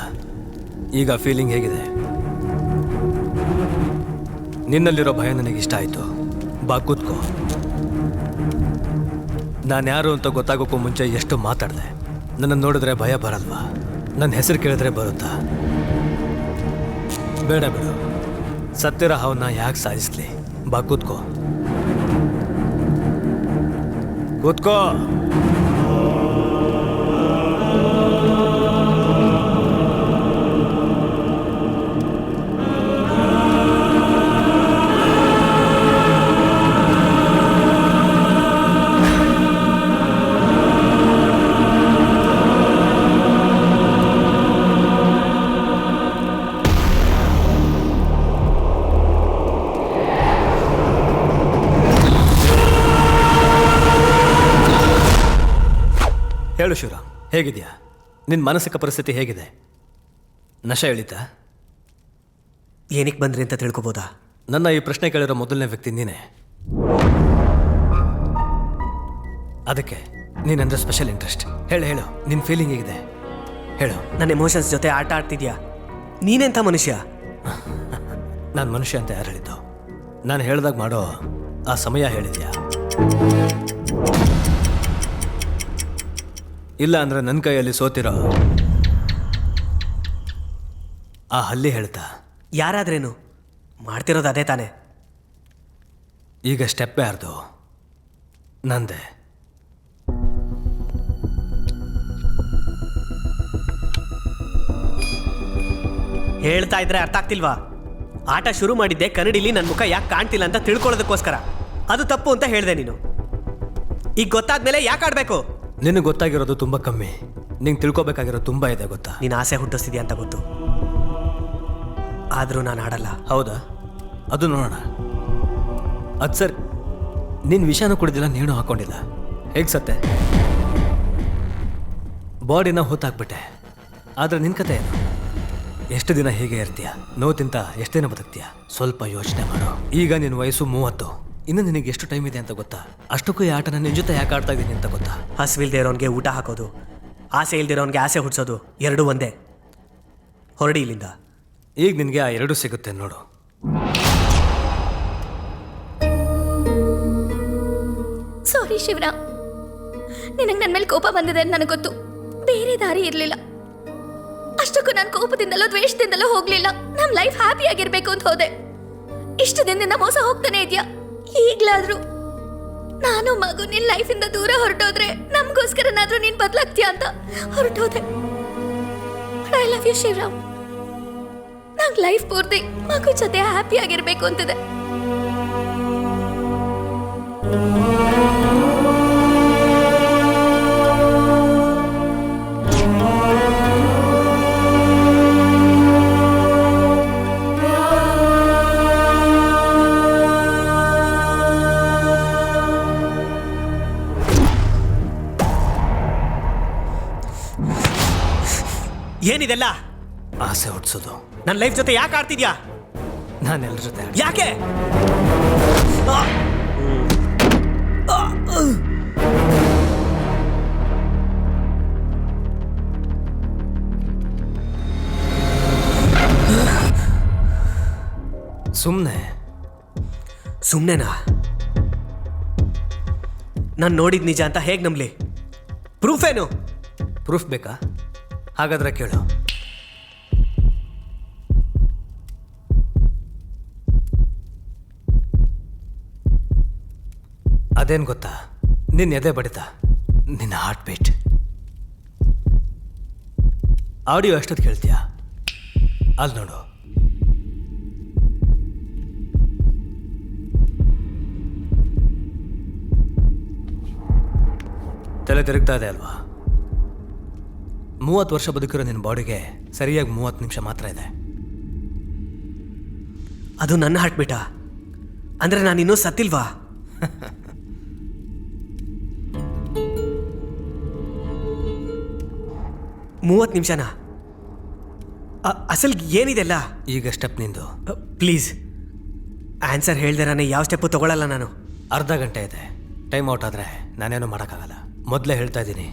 ಈಗ ಫೀಲಿಂಗ್ ಹೇಗಿದೆ? ನಿನ್ನಲ್ಲಿರೋ ಭಯ ನನಗಿಷ್ಟ ಆಯಿತು. ಬಾ ಕೂತ್ಕೋ. ನಾನು ಯಾರು ಅಂತ ಗೊತ್ತಾಗೋಕ್ಕೂ ಮುಂಚೆ ಎಷ್ಟು ಮಾತಾಡಿದೆ. ನನ್ನನ್ನು ನೋಡಿದ್ರೆ ಭಯ ಬರಲ್ವಾ? ನನ್ನ ಹೆಸರು ಕೇಳಿದ್ರೆ ಬರುತ್ತಾ? ಬೇಡ ಬಿಡು, ಸತ್ತಿರೋ ಹಾವನ್ನ ಯಾಕೆ ಸಾಯಿಸ್ಲಿ? ಬಾ ಕೂತ್ಕೋ. ಕೂತ್ಕೋ. ಹೇಳು ಶಿವರಾಮ್, ಹೇಗಿದೆಯಾ? ನಿನ್ನ ಮಾನಸಿಕ ಪರಿಸ್ಥಿತಿ ಹೇಗಿದೆ? ನಶೆ ಇಳಿತಾ? ಏನಕ್ಕೆ ಬಂದ್ರಿ ಅಂತ ತಿಳ್ಕೊಬೋದಾ? ನನ್ನ ಈ ಪ್ರಶ್ನೆ ಕೇಳಿರೋ ಮೊದಲನೇ ವ್ಯಕ್ತಿ ನೀನೇ. ಅದಕ್ಕೆ ನೀನಂದ್ರೆ ಸ್ಪೆಷಲ್ ಇಂಟ್ರೆಸ್ಟ್. ಹೇಳು ಹೇಳು, ನಿನ್ನ ಫೀಲಿಂಗ್ ಹೇಗಿದೆ ಹೇಳು. ನನ್ನ ಎಮೋಷನ್ಸ್ ಜೊತೆ ಆಟ ಆಡ್ತಿದ್ಯಾ? ನೀನೆಂಥ ಮನುಷ್ಯ? ನಾನು ಮನುಷ್ಯ ಅಂತ ಯಾರು ಹೇಳಿದ್ದು? ನಾನು ಹೇಳ್ದಾಗ ಮಾಡೋ ಆ ಸಮಯ ಹೇಳಿದ್ಯಾ? ಇಲ್ಲ ಅಂದ್ರೆ ನನ್ನ ಕೈಯಲ್ಲಿ ಸೋತಿರೋ ಆ ಹಲ್ಲಿ ಹೇಳ್ತಾ? ಯಾರಾದ್ರೇನು ಮಾಡ್ತಿರೋದು ಅದೇ ತಾನೆ. ಈಗ ಸ್ಟೆಪ್ ಯಾರ್ದು? ನಂದೆ. ಹೇಳ್ತಾ ಇದ್ರೆ ಅರ್ಥ ಆಗ್ತಿಲ್ವಾ? ಆಟ ಶುರು ಮಾಡಿದ್ದೆ ಕನ್ನಡಿಲಿ ನನ್ನ ಮುಖ ಯಾಕೆ ಕಾಣ್ತಿಲ್ಲ ಅಂತ ತಿಳ್ಕೊಳ್ಳೋದಕ್ಕೋಸ್ಕರ. ಅದು ತಪ್ಪು ಅಂತ ಹೇಳಿದೆ ನೀನು. ಈಗ ಗೊತ್ತಾದ್ಮೇಲೆ ಯಾಕೆ ಆಡಬೇಕು? ನಿನಗೆ ಗೊತ್ತಾಗಿರೋದು ತುಂಬ ಕಮ್ಮಿ, ನಿಂಗೆ ತಿಳ್ಕೊಬೇಕಾಗಿರೋದು ತುಂಬ ಇದೆ ಗೊತ್ತಾ? ನೀನು ಆಸೆ ಹುಟ್ಟಿಸ್ತಿದ್ಯಾ ಅಂತ ಗೊತ್ತು, ಆದರೂ ನಾನು ಆಡಲ್ಲ. ಹೌದಾ? ಅದು ನೋಡೋಣ. ಅದು ಸರ್, ನಿನ್ನ ವಿಷಯನೂ ಕುಡಿದಿಲ್ಲ, ನೀನು ಹಾಕೊಂಡಿಲ್ಲ, ಹೇಗೆ ಸತ್ತೆ? ಬಾಡಿನ ಹೊತ್ತಾಕ್ಬಿಟ್ಟೆ. ಆದರೆ ನಿನ್ನ ಕತೆ ಏನು? ಎಷ್ಟು ದಿನ ಹೇಗೆ ಇರ್ತೀಯ? ನೋವು ತಿಂತ ಎಷ್ಟು ದಿನ ಬದುಕ್ತೀಯ? ಸ್ವಲ್ಪ ಯೋಚನೆ ಮಾಡು. ಈಗ ನಿನ್ನ ವಯಸ್ಸು 30. ಇನ್ನು ನಿನಗೆ ಎಷ್ಟು ಟೈಮ್ ಇದೆ ಅಂತ ಗೊತ್ತಾ? ಅಷ್ಟಕ್ಕೂ ಈ ಆಟನ ನಿನ್ನ ಜೊತೆ ಯಾಕೆ ಆಡ್ತಾ ಇದ್ದೀನಿ ಅಂತ ಗೊತ್ತಾ? ಹಸಿವಿಲ್ದೇ ಇರೋನ್ಗೆ ಊಟ ಹಾಕೋದು, ಆಸೆ ಇಲ್ದಿರೋನ್ಗೆ ಆಸೆ ಹುಡ್ಸೋದು ಎರಡೂ ಒಂದೇ. ಹೊರಡಿ ಇಲ್ಲಿಂದ. ಈಗ ನಿನಗೆ ಆ ಎರಡೂ ಸಿಗುತ್ತೆ ನೋಡು. ಸಾರಿ ಶಿವರಾಮ್, ನಿನಗೆ ನನ್ನ ಮೇಲೆ ಕೋಪ ಬಂದಿದೆ ಅಂತ ನನಗೆ ಗೊತ್ತು. ಬೇರೆ ದಾರಿ ಇರಲಿಲ್ಲ. ಅಷ್ಟಕ್ಕೂ ನಾನು ಕೋಪದಿಂದಲೋ ದ್ವೇಷದಿಂದಲೋ ಹೋಗ್ಲಿಲ್ಲ. ನಮ್ಮ ಲೈಫ್ ಹ್ಯಾಪಿ ಆಗಿರ್ಬೇಕು ಅಂತ ಹೋದೆ. ಇಷ್ಟು ದಿನದಿಂದ ಮೋಸ ಹೋಗ್ತಾನೆ ಇದೆಯಾ? ಈಗ್ಲಾದ್ರೂ ನಾನು ಮಗು ನಿನ್ ಲೈಫಿಂದ ದೂರ ಹೊರಟೋದ್ರೆ ನಮಗೋಸ್ಕರನಾದ್ರೂ ನೀನ್ ಬದಲಾಗ್ತೀಯ ಅಂತ ಹೊರಟೋದೆ. I love you Shivaram. ನಂಗೆ ಲೈಫ್ ಪೂರ್ತಿ ಮಗು ಜೊತೆ ಹ್ಯಾಪಿ ಆಗಿರ್ಬೇಕು ಅಂತಿದೆ. ಏನಿದೆಲ್ಲ? ಆಸೆ ಹುಟ್ಟಿಸೋದು. ನನ್ನ ಲೈಫ್ ಜೊತೆ ಯಾಕೆ ಆಡ್ತಿದ್ಯಾ? ನಾನು ಎಲ್ಲರ ಜೊತೆ ಯಾಕೆ? ಸುಮ್ಮನೆನಾ? ನಾನು ನೋಡಿದ ನಿಜ ಅಂತ ಹೇಗೆ ನಂಬಲಿ? ಪ್ರೂಫ್ ಏನು? ಪ್ರೂಫ್ ಬೇಕಾ? ಹಾಗಾದ್ರೆ ಕೇಳು. ಅದೇನು ಗೊತ್ತಾ? ನಿನ್ನ ಎದೆ ಬಡಿತ, ನಿನ್ನ ಹಾರ್ಟ್ ಬೀಟ್. ಆಡಿಯೋ ಎಷ್ಟೊತ್ತು ಕೇಳ್ತೀಯಾ? ಅಲ್ಲಿ ನೋಡು. ತಲೆ ತಿರುಗ್ತಾ ಇದೆ ಅಲ್ವಾ? 30 ವರ್ಷ ಬದುಕಿರೋ ನಿನ್ನ ಬಾಡಿಗೆ ಸರಿಯಾಗಿ 30 ನಿಮಿಷ ಮಾತ್ರ ಇದೆ. ಅದು ನನ್ನ ಹಾರ್ಟ್ ಬೀಟಾ? ಅಂದರೆ ನಾನಿನ್ನೂ ಸತ್ತಿಲ್ವಾ? ಮೂವತ್ತು ನಿಮಿಷನಾ? ಅಸಲ್ ಏನಿದೆಲ್ಲ? ಈಗ ಸ್ಟೆಪ್ ನಿಂದು. ಪ್ಲೀಸ್ ಆನ್ಸರ್ ಹೇಳ್ದೆ ನಾನು ಯಾವ ಸ್ಟೆಪ್ಪು ತಗೊಳ್ಳಲ್ಲ ನಾನು. ಅರ್ಧ ಗಂಟೆ ಇದೆ. ಟೈಮ್ ಔಟ್ ಆದರೆ ನಾನೇನು ಮಾಡೋಕ್ಕಾಗಲ್ಲ. ಮೊದಲೇ ಹೇಳ್ತಾ ಇದ್ದೀನಿ.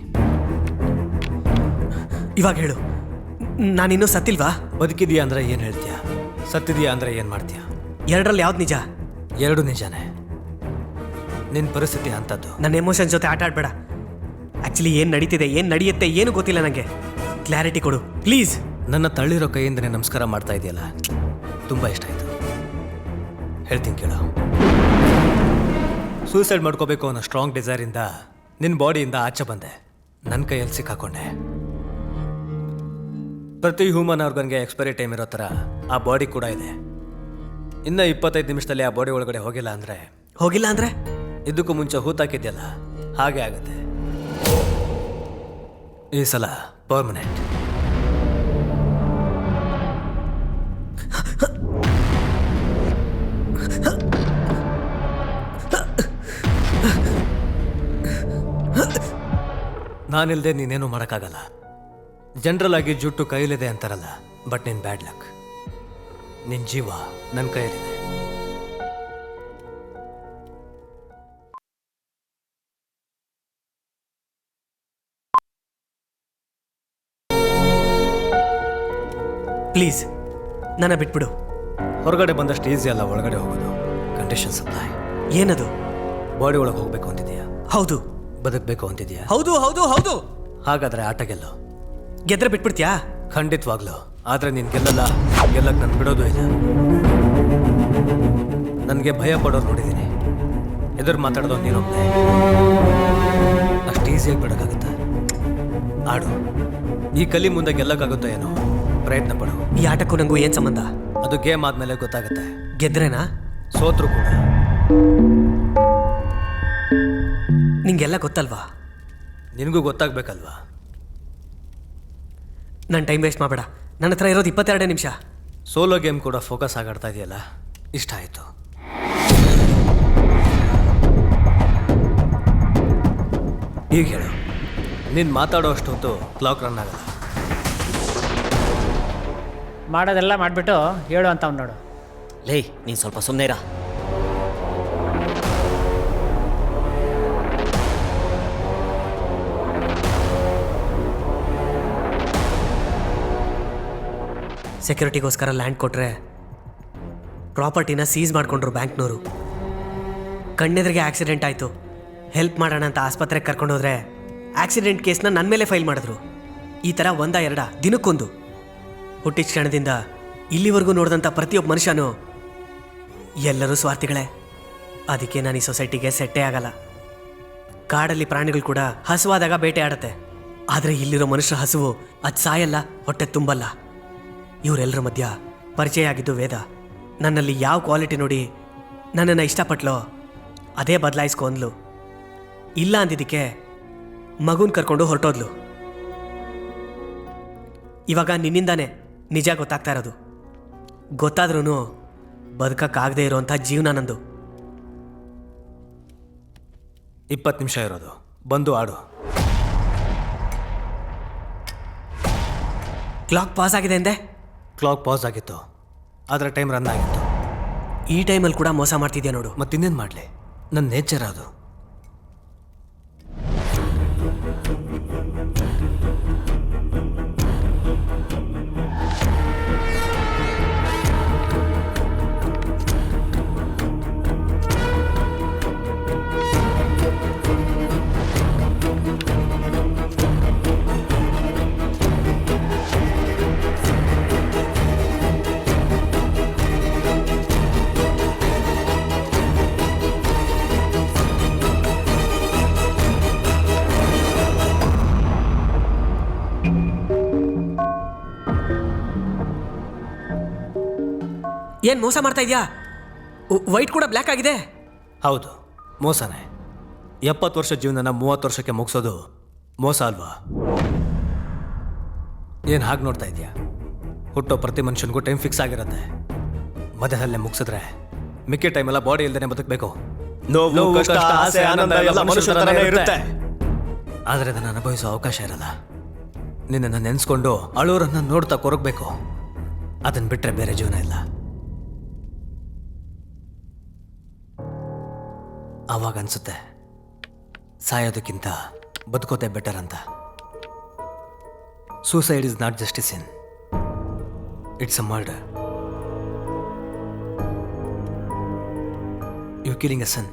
ಇವಾಗ ಹೇಳು. ನಾನಿನ್ನೂ ಸತ್ತಿಲ್ವಾ? ಬದುಕಿದೀಯಾ ಅಂದರೆ ಏನು ಹೇಳ್ತೀಯ, ಸತ್ತಿದೀಯಾ ಅಂದರೆ ಏನು ಮಾಡ್ತೀಯ? ಎರಡರಲ್ಲಿ ಯಾವ್ದು ನಿಜ? ಎರಡು ನಿಜಾನೇ. ನಿನ್ನ ಪರಿಸ್ಥಿತಿ ಅಂಥದ್ದು. ನನ್ನ ಎಮೋಷನ್ ಜೊತೆ ಆಟ ಆಡಬೇಡ. ಆ್ಯಕ್ಚುಲಿ ಏನು ನಡೀತಿದೆ, ಏನು ನಡೆಯುತ್ತೆ ಏನು ಗೊತ್ತಿಲ್ಲ ನನಗೆ. ಕ್ಲಾರಿಟಿ ಕೊಡು ಪ್ಲೀಸ್. ನನ್ನ ತಳ್ಳಿರೋ ಕೈಯಿಂದನೇ ನಮಸ್ಕಾರ ಮಾಡ್ತಾ ಇದೆಯಲ್ಲ, ತುಂಬ ಇಷ್ಟ ಆಯಿತು. ಹೇಳ್ತೀನಿ ಕೇಳು. ಸೂಸೈಡ್ ಮಾಡ್ಕೋಬೇಕು ಅನ್ನೋ ಸ್ಟ್ರಾಂಗ್ ಡಿಸೈರಿಂದ ನಿನ್ನ ಬಾಡಿಯಿಂದ ಆಚೆ ಬಂದೆ, ನನ್ನ ಕೈಯಲ್ಲಿ ಸಿಕ್ಕಾಕೊಂಡೆ. ಪ್ರತಿ ಹ್ಯೂಮನ್ ಆರ್ಗನ್ಗೆ ಎಕ್ಸ್ಪೈರಿ ಟೈಮ್ ಇರೋ ಥರ ಆ ಬಾಡಿ ಕೂಡ ಇದೆ. ಇನ್ನು 25 ನಿಮಿಷದಲ್ಲಿ ಆ ಬಾಡಿ ಒಳಗಡೆ ಹೋಗಿಲ್ಲ ಅಂದರೆ ಇದಕ್ಕೂ ಮುಂಚೆ ಹೂತಾಕಿದ್ಯಲ್ಲ ಹಾಗೆ ಆಗುತ್ತೆ. ಈ ಸಲ ಪರ್ಮನೆಂಟ್. ನಾನಿಲ್ಲದೆ ನೀನೇನು ಮಾಡೋಕ್ಕಾಗಲ್ಲ. ಜನರಲ್ ಆಗಿ ಜುಟ್ಟು ಕೈಲಿದೆ ಅಂತಾರಲ್ಲ, ಬಟ್ ನಿನ್ ಬ್ಯಾಡ್ ಲಕ್. ನಿನ್ ಜೀವ ನನ್ನ ಕೈಯಲ್ಲಿದೆ. ಪ್ಲೀಸ್ ನನ್ನ ಬಿಟ್ಬಿಡು. ಹೊರಗಡೆ ಬಂದಷ್ಟು ಈಸಿ ಅಲ್ಲ ಒಳಗಡೆ ಹೋಗೋದು. Condition supply. ಏನದು? ಬಾಡಿ ಒಳಗೆ ಹೋಗ್ಬೇಕು ಅಂತಿದೀಯಾ? ಹೌದು. ಬದುಕಬೇಕು ಅಂತಿದೀಯಾ? ಹೌದು ಹೌದು ಹೌದು. ಹಾಗಾದ್ರೆ ಆಟ ಗೆಲ್ಲೋ. ಗೆದ್ರೆ ಬಿಟ್ಬಿಡ್ತೀಯಾ? ಖಂಡಿತವಾಗ್ಲು. ಆದ್ರೆ ನೀನ್ ಗೆಲ್ಲಕ್ ನನ್ ಬಿಡೋದು ಇಲ್ಲ. ನನಗೆ ಭಯ ಪಡೋರು ನೋಡಿದ್ದೀನಿ, ಎದುರು ಮಾತಾಡೋದು ನೀನೊಬ್ಬನೇ. ಅಷ್ಟು ಈಸಿಯಾಗಿ ಬಿಡೋಕ್ಕಾಗುತ್ತ? ಆಡು. ಈ ಕಲಿ ಮುಂದೆ ಗೆಲ್ಲಕ್ಕಾಗುತ್ತೋ ಏನೋ, ಪ್ರಯತ್ನ ಪಡು. ಈ ಆಟಕ್ಕೂ ನಂಗೂ ಏನ್ ಸಂಬಂಧ? ಅದು ಗೇಮ್ ಆದ್ಮೇಲೆ ಗೊತ್ತಾಗುತ್ತೆ. ಗೆದ್ರೇನಾ? ಸೋತ್ರು ಕೂಡ. ನಿಂಗೆಲ್ಲ ಗೊತ್ತಲ್ವಾ? ನಿನಗೂ ಗೊತ್ತಾಗ್ಬೇಕಲ್ವಾ? ನನ್ನ ಟೈಮ್ ವೇಸ್ಟ್ ಮಾಡಬೇಡ. ನನ್ನ ಹತ್ರ ಇರೋದು 22 ನಿಮಿಷ. ಸೋಲೋ ಗೇಮ್ ಕೂಡ ಫೋಕಸ್ ಆಗಾಡ್ತಾ ಇದೆಯಲ್ಲ, ಇಷ್ಟ ಆಯಿತು. ಈಗ ಹೇಳು, ನೀನು ಮಾತಾಡೋ ಅಷ್ಟೊತ್ತು ಕ್ಲಾಕ್ ರನ್ ಆಗಲ್ಲ. ಮಾಡೋದೆಲ್ಲ ಮಾಡಿಬಿಟ್ಟು ಹೇಳು ಅಂತ ಅವ್ನು ನೋಡು. ಲೇ, ನೀನು ಸ್ವಲ್ಪ ಸುಮ್ಮನೆ ಇರ. ಸೆಕ್ಯೂರಿಟಿಗೋಸ್ಕರ ಲ್ಯಾಂಡ್ ಕೊಟ್ಟರೆ ಪ್ರಾಪರ್ಟಿನ ಸೀಸ್ ಮಾಡಿಕೊಂಡ್ರು ಬ್ಯಾಂಕ್ನವರು. ಕಣ್ಣೆದ್ರಿಗೆ ಆಕ್ಸಿಡೆಂಟ್ ಆಯಿತು, ಹೆಲ್ಪ್ ಮಾಡೋಣ ಅಂತ ಆಸ್ಪತ್ರೆಗೆ ಕರ್ಕೊಂಡೋದ್ರೆ ಆಕ್ಸಿಡೆಂಟ್ ಕೇಸ್ನ ನನ್ನ ಮೇಲೆ ಫೈಲ್ ಮಾಡಿದ್ರು. ಈ ಥರ 1-2 ದಿನಕ್ಕೊಂದು. ಹುಟ್ಟಿದ ಕ್ಷಣದಿಂದ ಇಲ್ಲಿವರೆಗೂ ನೋಡಿದಂಥ ಪ್ರತಿಯೊಬ್ಬ ಮನುಷ್ಯನೂ ಎಲ್ಲರೂ ಸ್ವಾರ್ಥಿಗಳೇ. ಅದಕ್ಕೆ ನಾನು ಈ ಸೊಸೈಟಿಗೆ ಸೆಟ್ಟೇ ಆಗಲ್ಲ. ಕಾಡಲ್ಲಿ ಪ್ರಾಣಿಗಳು ಕೂಡ ಹಸುವಾದಾಗ ಬೇಟೆ ಆಡುತ್ತೆ, ಆದರೆ ಇಲ್ಲಿರೋ ಮನುಷ್ಯರ ಹಸುವು ಅದು ಸಾಯಲ್ಲ, ಹೊಟ್ಟೆ ತುಂಬಲ್ಲ. ಇವರೆಲ್ಲರ ಮಧ್ಯ ಪರಿಚಯ ಆಗಿದ್ದು ವೇದ. ನನ್ನಲ್ಲಿ ಯಾವ ಕ್ವಾಲಿಟಿ ನೋಡಿ ನನ್ನನ್ನು ಇಷ್ಟಪಟ್ಲೋ ಅದೇ ಬದಲಾಯಿಸ್ಕೊ ಅಂದ್ಲು. ಇಲ್ಲ ಅಂದಿದ್ದಕ್ಕೆ ಮಗುನ ಕರ್ಕೊಂಡು ಹೊರಟೋದ್ಲು. ಇವಾಗ ನಿನ್ನಿಂದಾನೆ ನಿಜ ಗೊತ್ತಾಗ್ತಾ ಇರೋದು. ಗೊತ್ತಾದ್ರೂ ಬದುಕಕ್ಕಾಗದೇ ಇರೋಂಥ ಜೀವನ ನಂದು. 20 ನಿಮಿಷ ಇರೋದು, ಬಂದು ಆಡು. ಕ್ಲಾಕ್ ಪಾಸ್ ಆಗಿದೆ ಅಂದೆ? ಕ್ಲಾಕ್ ಪಾಸ್ ಆಗಿತ್ತು, ಆದರೆ ಟೈಮ್ ರನ್ ಆಗಿತ್ತು. ಈ ಟೈಮಲ್ಲಿ ಕೂಡ ಮೋಸ ಮಾಡ್ತಿದ್ಯಾ ನೋಡು. ಮತ್ತಿನ್ನೇನು ಮಾಡಲಿ, ನನ್ನ ನೇಚರ್ ಅದು. ಏನು ಮೋಸ ಮಾಡ್ತಾ ಇದೆಯಾ? ವೈಟ್ ಕೂಡ ಬ್ಲ್ಯಾಕ್ ಆಗಿದೆ. ಹೌದು, ಮೋಸನೇ. 70 ವರ್ಷ ಜೀವನನ 30 ವರ್ಷಕ್ಕೆ ಮುಗಿಸೋದು ಮೋಸ ಅಲ್ವಾ? ಏನು ಹಾಗೆ ನೋಡ್ತಾ ಇದೆಯಾ? ಹುಟ್ಟೋ ಪ್ರತಿ ಮನುಷ್ಯನಿಗೂ ಟೈಮ್ ಫಿಕ್ಸ್ ಆಗಿರುತ್ತೆ. ಮಧ್ಯದಲ್ಲೇ ಮುಗಿಸಿದ್ರೆ ಮಿಕ್ಕಿ ಟೈಮೆಲ್ಲ ಬಾಡಿ ಇಲ್ದೇನೆ ಬದುಕಬೇಕು. ನೋವು, ಕಷ್ಟ, ಆಸೆ, ಆನಂದ ಎಲ್ಲ ಮನುಷ್ಯರ ಥರನೇ ಇರುತ್ತೆ. ಆದರೆ ಅದನ್ನು ಅನುಭವಿಸೋ ಅವಕಾಶ ಇರಲ್ಲ. ನಿನ್ನನ್ನು ನೆನೆಸ್ಕೊಂಡು ಅಳೋರನ್ನ ನೋಡ್ತಾ ಕೊರಗಬೇಕು. ಅದನ್ನು ಬಿಟ್ಟರೆ ಬೇರೆ ಜೀವನ ಇಲ್ಲ. ಆವಾಗ ಅನ್ಸುತ್ತೆ ಸಾಯೋದಕ್ಕಿಂತ ಬದುಕೋದೇ ಬೆಟರ್ ಅಂತ. Suicide is not justice in, it's a murder. You killing a son,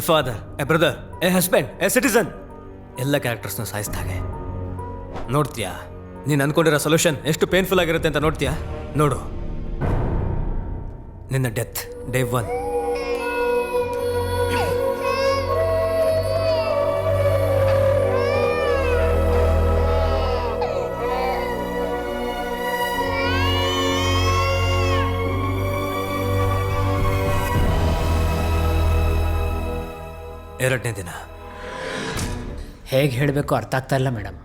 a father, a brother, a husband, a citizen. ಎಲ್ಲ ಕ್ಯಾರೆಕ್ಟರ್ಸ್ನ ಸಾಯಿಸ್ದಾಗೆ ನೋಡ್ತೀಯಾ? ನೀನು ಅನ್ಕೊಂಡಿರೋ ಸೊಲ್ಯೂಷನ್ ಎಷ್ಟು ಪೇನ್ಫುಲ್ ಆಗಿರುತ್ತೆ ಅಂತ ನೋಡ್ತೀಯಾ? ನೋಡು, ನಿನ್ನ ಡೆತ್ ಡೇ 1. ಎರಡನೇ ದಿನ. ಹೇಗೆ ಹೇಳಬೇಕು ಅರ್ಥ ಆಗ್ತಾ ಇಲ್ಲ ಮೇಡಮ್.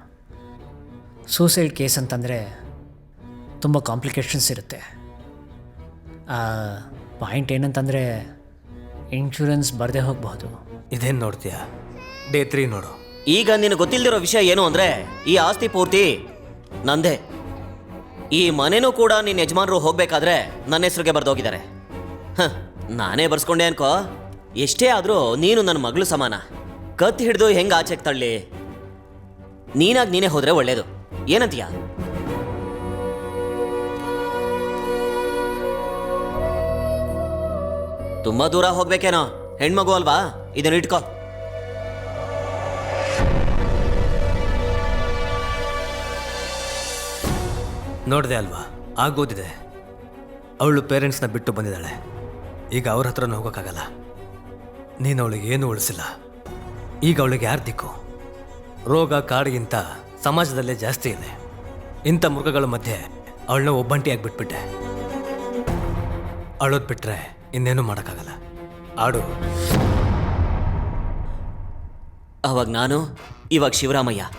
ಸೂಸೈಡ್ ಕೇಸ್ ಅಂತಂದರೆ ತುಂಬ ಕಾಂಪ್ಲಿಕೇಶನ್ಸ್ ಇರುತ್ತೆ. ಪಾಯಿಂಟ್ ಏನಂತಂದರೆ ಇನ್ಶೂರೆನ್ಸ್ ಬರದೇ ಹೋಗಬಹುದು. ಇದೇನು ನೋಡ್ತೀಯಾ? ಡೇ 3 ನೋಡು. ಈಗ ನಿನಗೆ ಗೊತ್ತಿಲ್ದಿರೋ ವಿಷಯ ಏನು ಅಂದರೆ ಈ ಆಸ್ತಿ ಪೂರ್ತಿ ನಂದೇ. ಈ ಮನೆನೂ ಕೂಡ ನಿನ್ನ ಯಜಮಾನರು ಹೋಗಬೇಕಾದ್ರೆ ನನ್ನ ಹೆಸರಿಗೆ ಬರೆದೋಗಿದ್ದಾರೆ. ನಾನೇ ಬರ್ಸ್ಕೊಂಡೆ ಅನ್ಕೋ. ಎಷ್ಟೇ ಆದರೂ ನೀನು ನನ್ನ ಮಗಳು ಸಮಾನ. ಕತ್ತಿ ಹಿಡಿದು ಹೆಂಗೆ ಆಚೆಗೆ ತಳ್ಳಿ? ನೀನಾಗಿ ನೀನೇ ಹೋದರೆ ಒಳ್ಳೇದು. ಏನಂತೀಯ? ತುಂಬ ದೂರ ಹೋಗ್ಬೇಕೇನೋ? ಹೆಣ್ಮಗು ಅಲ್ವಾ? ಇದನ್ನ ಇಟ್ಕೋ. ನೋಡಿದೆ ಅಲ್ವಾ, ಆಗೋದಿದೆ. ಅವಳು ಪೇರೆಂಟ್ಸ್ನ ಬಿಟ್ಟು ಬಂದಿದ್ದಾಳೆ. ಈಗ ಅವ್ರ ಹತ್ರನೂ ಹೋಗೋಕ್ಕಾಗಲ್ಲ. ನೀನು ಅವಳಿಗೆ ಏನೂ ಉಳಿಸಿಲ್ಲ. ಈಗ ಅವಳಿಗೆ ಯಾರು ದಿಕ್ಕು? ರೋಗ ಕಾಡಿಗಿಂತ ಸಮಾಜದಲ್ಲೇ ಜಾಸ್ತಿ ಇದೆ. ಇಂಥ ಮೃಗಗಳ ಮಧ್ಯೆ ಅವಳನ್ನ ಒಬ್ಬಂಟಿಯಾಗಿ ಬಿಟ್ಬಿಟ್ಟೆ. ಅಳೋದು ಬಿಟ್ರೆ ಇನ್ನೇನು ಮಾಡೋಕ್ಕಾಗಲ್ಲ. ಆಡು. ಅವಾಗ ನಾನು, ಇವಾಗ ಶಿವರಾಮಯ್ಯ.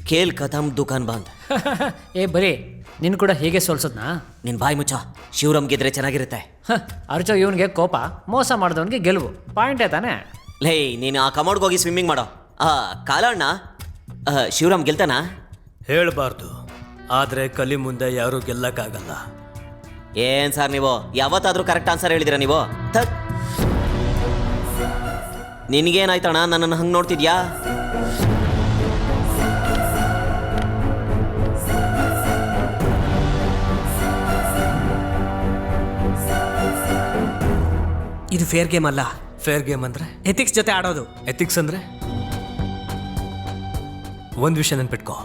ಖೇಲ್ ಖತಮ್ ದುಕಾನ್ ಬಂದ್. ಏ ಬರೀ ನಿನ್ನ ಕೂಡ ಹೀಗೆ ಸೋಲ್ಸೋದ್ನಾ? ನಿನ್ ಬಾಯಿ ಮುಚ್ಚ. ಶಿವರಾಮ್ ಗೆದ್ರೆ ಚೆನ್ನಾಗಿರುತ್ತೆ. ಅರ್ಜೋ ಇವನಿಗೆ ಕೋಪ, ಮೋಸ ಮಾಡಿದವನಿಗೆ ಗೆಲುವು. ಪಾಯಿಂಟೇ ತಾನೆ? ಲೇ, ನೀನು ಆ ಕಮೋಡ್ಗೆ ಹೋಗಿ ಸ್ವಿಮ್ಮಿಂಗ್ ಮಾಡೋ. ಕಾಲಣ್ಣ, ಶಿವರಾಮ್ ಗೆಲ್ತಾನ? ಹೇಳಬಾರ್ದು, ಆದರೆ ಕಲಿ ಮುಂದೆ ಯಾರೂ ಗೆಲ್ಲಕ್ಕಾಗಲ್ಲ. ಏನ್ ಸರ್ ನೀವು ಯಾವತ್ತಾದ್ರೂ ಕರೆಕ್ಟ್ ಆನ್ಸರ್ ಹೇಳಿದಿರ ನೀವು? ಥಕ್. ನಿನಗೇನಾಯ್ತಣ್ಣ ನನ್ನನ್ನು ಹಂಗೆ ನೋಡ್ತಿದ್ಯಾ? ಇದು ಫೇರ್ ಗೇಮ್ ಅಲ್ಲ. ಫೇರ್ ಗೇಮ್ ಅಂದರೆ ಎಥಿಕ್ಸ್ ಜೊತೆ ಆಡೋದು. ಎಥಿಕ್ಸ್ ಅಂದರೆ ಒಂದು ವಿಷಯ ನೆನ್ಪಿಟ್ಕೋ.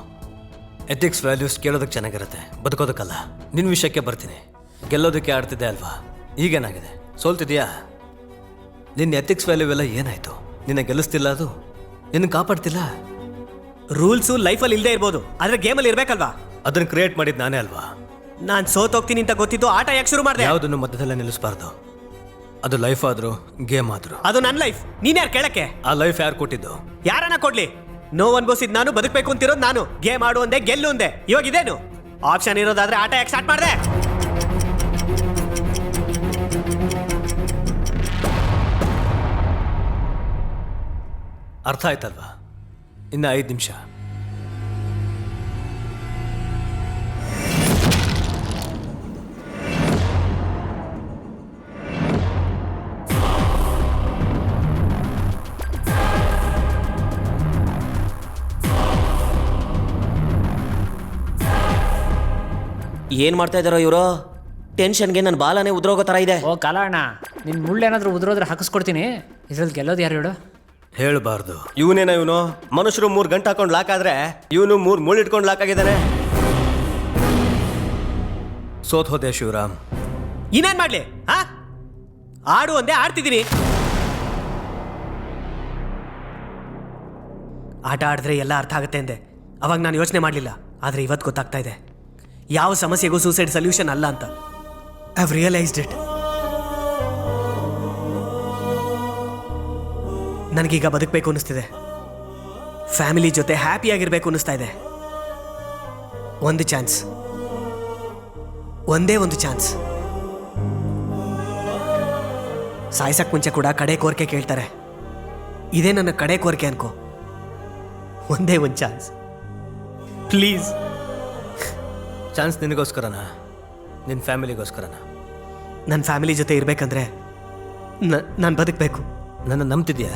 ಎಥಿಕ್ಸ್ ವ್ಯಾಲ್ಯೂಸ್ ಕೇಳೋದಕ್ಕೆ ಚೆನ್ನಾಗಿರುತ್ತೆ, ಬದುಕೋದಕ್ಕಲ್ಲ. ನಿನ್ನ ವಿಷಯಕ್ಕೆ ಬರ್ತೀನಿ. ಗೆಲ್ಲೋದಕ್ಕೆ ಆಡ್ತಿದ್ದೆ ಅಲ್ವಾ? ಈಗೇನಾಗಿದೆ? ಸೋಲ್ತಿದ್ಯಾ? ನಿನ್ನ ಎಥಿಕ್ಸ್ ವ್ಯಾಲ್ಯೂ ಎಲ್ಲ ಏನಾಯಿತು? ನಿನ್ನ ಗೆಲ್ಲಿಸ್ತಿಲ್ಲ, ಅದು ನಿನ್ನ ಕಾಪಾಡ್ತಿಲ್ಲ. ರೂಲ್ಸು ಲೈಫಲ್ಲಿ ಇಲ್ಲದೆ ಇರ್ಬೋದು, ಆದರೆ ಗೇಮಲ್ಲಿ ಇರಬೇಕಲ್ವಾ? ಅದನ್ನು ಕ್ರಿಯೇಟ್ ಮಾಡಿದ್ದು ನಾನೇ ಅಲ್ವಾ? ನಾನು ಸೋತೋಗ್ತೀನಿ ಅಂತ ಗೊತ್ತಿದ್ದು ಆಟ ಯಾಕೆ ಶುರು ಮಾಡಿದೆ? ಯಾವುದನ್ನು ಮಧ್ಯದಲ್ಲೇ ನಿಲ್ಲಿಸಬಾರ್ದು. ಅದು ಲೈಫ್ ಆದರೂ ಗೇಮ್ ಆದರೂ. ಅದು ನನ್ನ ಲೈಫ್. ನೀನ್ಯಾರು ಕೇಳಕ್ಕೆ? ಆ ಲೈಫ್ ಯಾರು ಕೊಟ್ಟಿದ್ದು? ಯಾರನ್ನ ಕೊಡ್ಲಿ? ನೋವು ಅನ್ಭವಿಸಿದ್ ನಾನು, ಬದುಕಬೇಕು ಅಂತಿರೋದು ನಾನು. ಗೇಮ್ ಆಡು ಒಂದೇ, ಗೆಲ್ಲು ಒಂದೇ. ಇವಾಗ ಇದೇನು ಆಪ್ಷನ್ ಇರೋದಾದ್ರೆ ಆಟ ಯಾಕೆ ಸ್ಟಾರ್ಟ್ ಮಾಡಿದೆ? ಅರ್ಥ ಆಯ್ತಲ್ವಾ? ಇನ್ನು 5 ನಿಮಿಷ. ಏನ್ ಮಾಡ್ತಾ ಇದಾರೋ ಇವರು? ಟೆನ್ಷನ್ಗೆ ನನ್ನ ಬಾಲನೇ ಉದ್ರೋಗೋ ಥರ ಇದೆ. ಓ ಕಾಲಣ್ಣ, ನಿನ್ನ ಮುಳ್ಳೇನಾದರೂ ಉದುರೋದ್ರೆ ಹಾಕಿಸ್ಕೊಡ್ತೀನಿ. ಇದ್ರಲ್ಲಿ ಗೆಲ್ಲೋದು ಯಾರು ಹೇಳು? ಹೇಳಬಾರ್ದು. ಇವನು ಮನುಷ್ಯರು 3 ಗಂಟೆ ಹಾಕೊಂಡು ಲಾಕ್ ಆದ್ರೆ ಇವನು 3 ಮುಳ್ಳು ಇಟ್ಕೊಂಡು ಲಾಕ್ ಆಗಿದ್ದಾನೆ. ಸೋತ್ ಹೋದೆ ಶಿವರಾಮ್. ಇನ್ನೇನ್ ಮಾಡ್ಲಿ? ಆಡು ಒಂದೇ, ಆಡ್ತಿದ್ದೀನಿ. ಆಟ ಆಡಿದ್ರೆ ಎಲ್ಲ ಅರ್ಥ ಆಗುತ್ತೆ ಅಂದೆ. ಅವಾಗ ನಾನು ಯೋಚನೆ ಮಾಡಲಿಲ್ಲ, ಆದರೆ ಇವತ್ತು ಗೊತ್ತಾಗ್ತಾ ಇದೆ ಯಾವ ಸಮಸ್ಯೆಗೂ ಸೂಸೈಡ್ ಸೊಲ್ಯೂಷನ್ ಅಲ್ಲ ಅಂತ. I have realised it. ನನಗೀಗ ಬದುಕಬೇಕು ಅನ್ನಿಸ್ತಿದೆ. ಫ್ಯಾಮಿಲಿ ಜೊತೆ ಹ್ಯಾಪಿಯಾಗಿರ್ಬೇಕು ಅನ್ನಿಸ್ತಾ ಇದೆ. ಒಂದು ಚಾನ್ಸ್, ಒಂದೇ ಒಂದು ಚಾನ್ಸ್. ಸಾಯ್ಸಕ್ ಮುಂಚೆ ಕೂಡ ಕಡೆ ಕೋರಿಕೆ ಕೇಳ್ತಾರೆ. ಇದೇ ನನ್ನ ಕಡೆ ಕೋರಿಕೆ ಅನ್ಕೋ. ಒಂದೇ ಒಂದು ಚಾನ್ಸ್, ಪ್ಲೀಸ್. ಚಾನ್ಸ್ ನಿನಗೋಸ್ಕರನಾ? ನಿನ್ನ ಫ್ಯಾಮಿಲಿಗೋಸ್ಕರನಾ? ನನ್ನ ಫ್ಯಾಮಿಲಿ ಜೊತೆ ಇರಬೇಕಂದ್ರೆ ನಾನು ಬದುಕಬೇಕು. ನನ್ನ ನಂಬ್ತಿದ್ಯಾ?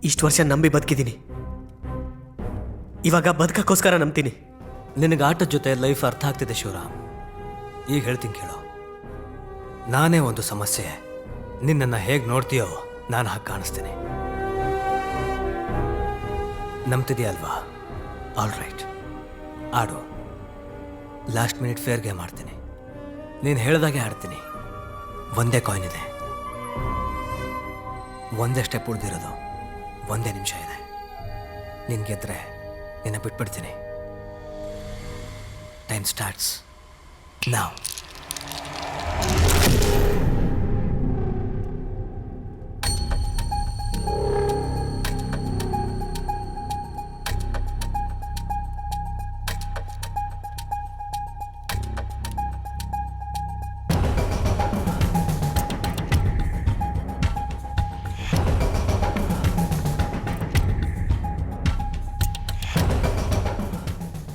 ಇಷ್ಟು ವರ್ಷ ನಂಬಿ ಬದುಕಿದ್ದೀನಿ. ಇವಾಗ ಬದುಕಕ್ಕೋಸ್ಕರ ನಂಬ್ತೀನಿ. ನಿನಗೆ ಆಟದ ಜೊತೆ ಲೈಫ್ ಅರ್ಥ ಆಗ್ತಿದೆ ಶಿವರಾಮ್. ಈಗ ಹೇಳ್ತೀನಿ ಕೇಳು. ನಾನೇ ಒಂದು ಸಮಸ್ಯೆ. ನಿನ್ನನ್ನು ಹೇಗೆ ನೋಡ್ತೀಯೋ ನಾನು ಹಾಗೆ ಕಾಣಿಸ್ತೀನಿ. ನಂಬ್ತಿದೆಯಲ್ವಾ? ಆಲ್ ರೈಟ್, ಆಡು. ಲಾಸ್ಟ್ ಮಿನಿಟ್ ಫೇರ್ ಗೇಮ್ ಆಡ್ತೀನಿ. ನೀನು ಹೇಳ್ದಾಗೆ ಆಡ್ತೀನಿ. ಒಂದೇ ಕಾಯಿನ್ ಇದೆ, ಒಂದೇ ಸ್ಟೆಪ್ ಉಳಿದಿರೋದು, ಒಂದೇ ನಿಮಿಷ ಇದೆ. ನೀನು ಗೆದ್ರೆ ನಿನ್ನ ಬಿಟ್ಬಿಡ್ತೀನಿ. ಟೈಮ್ ಸ್ಟಾರ್ಟ್ಸ್ ನಾವ್.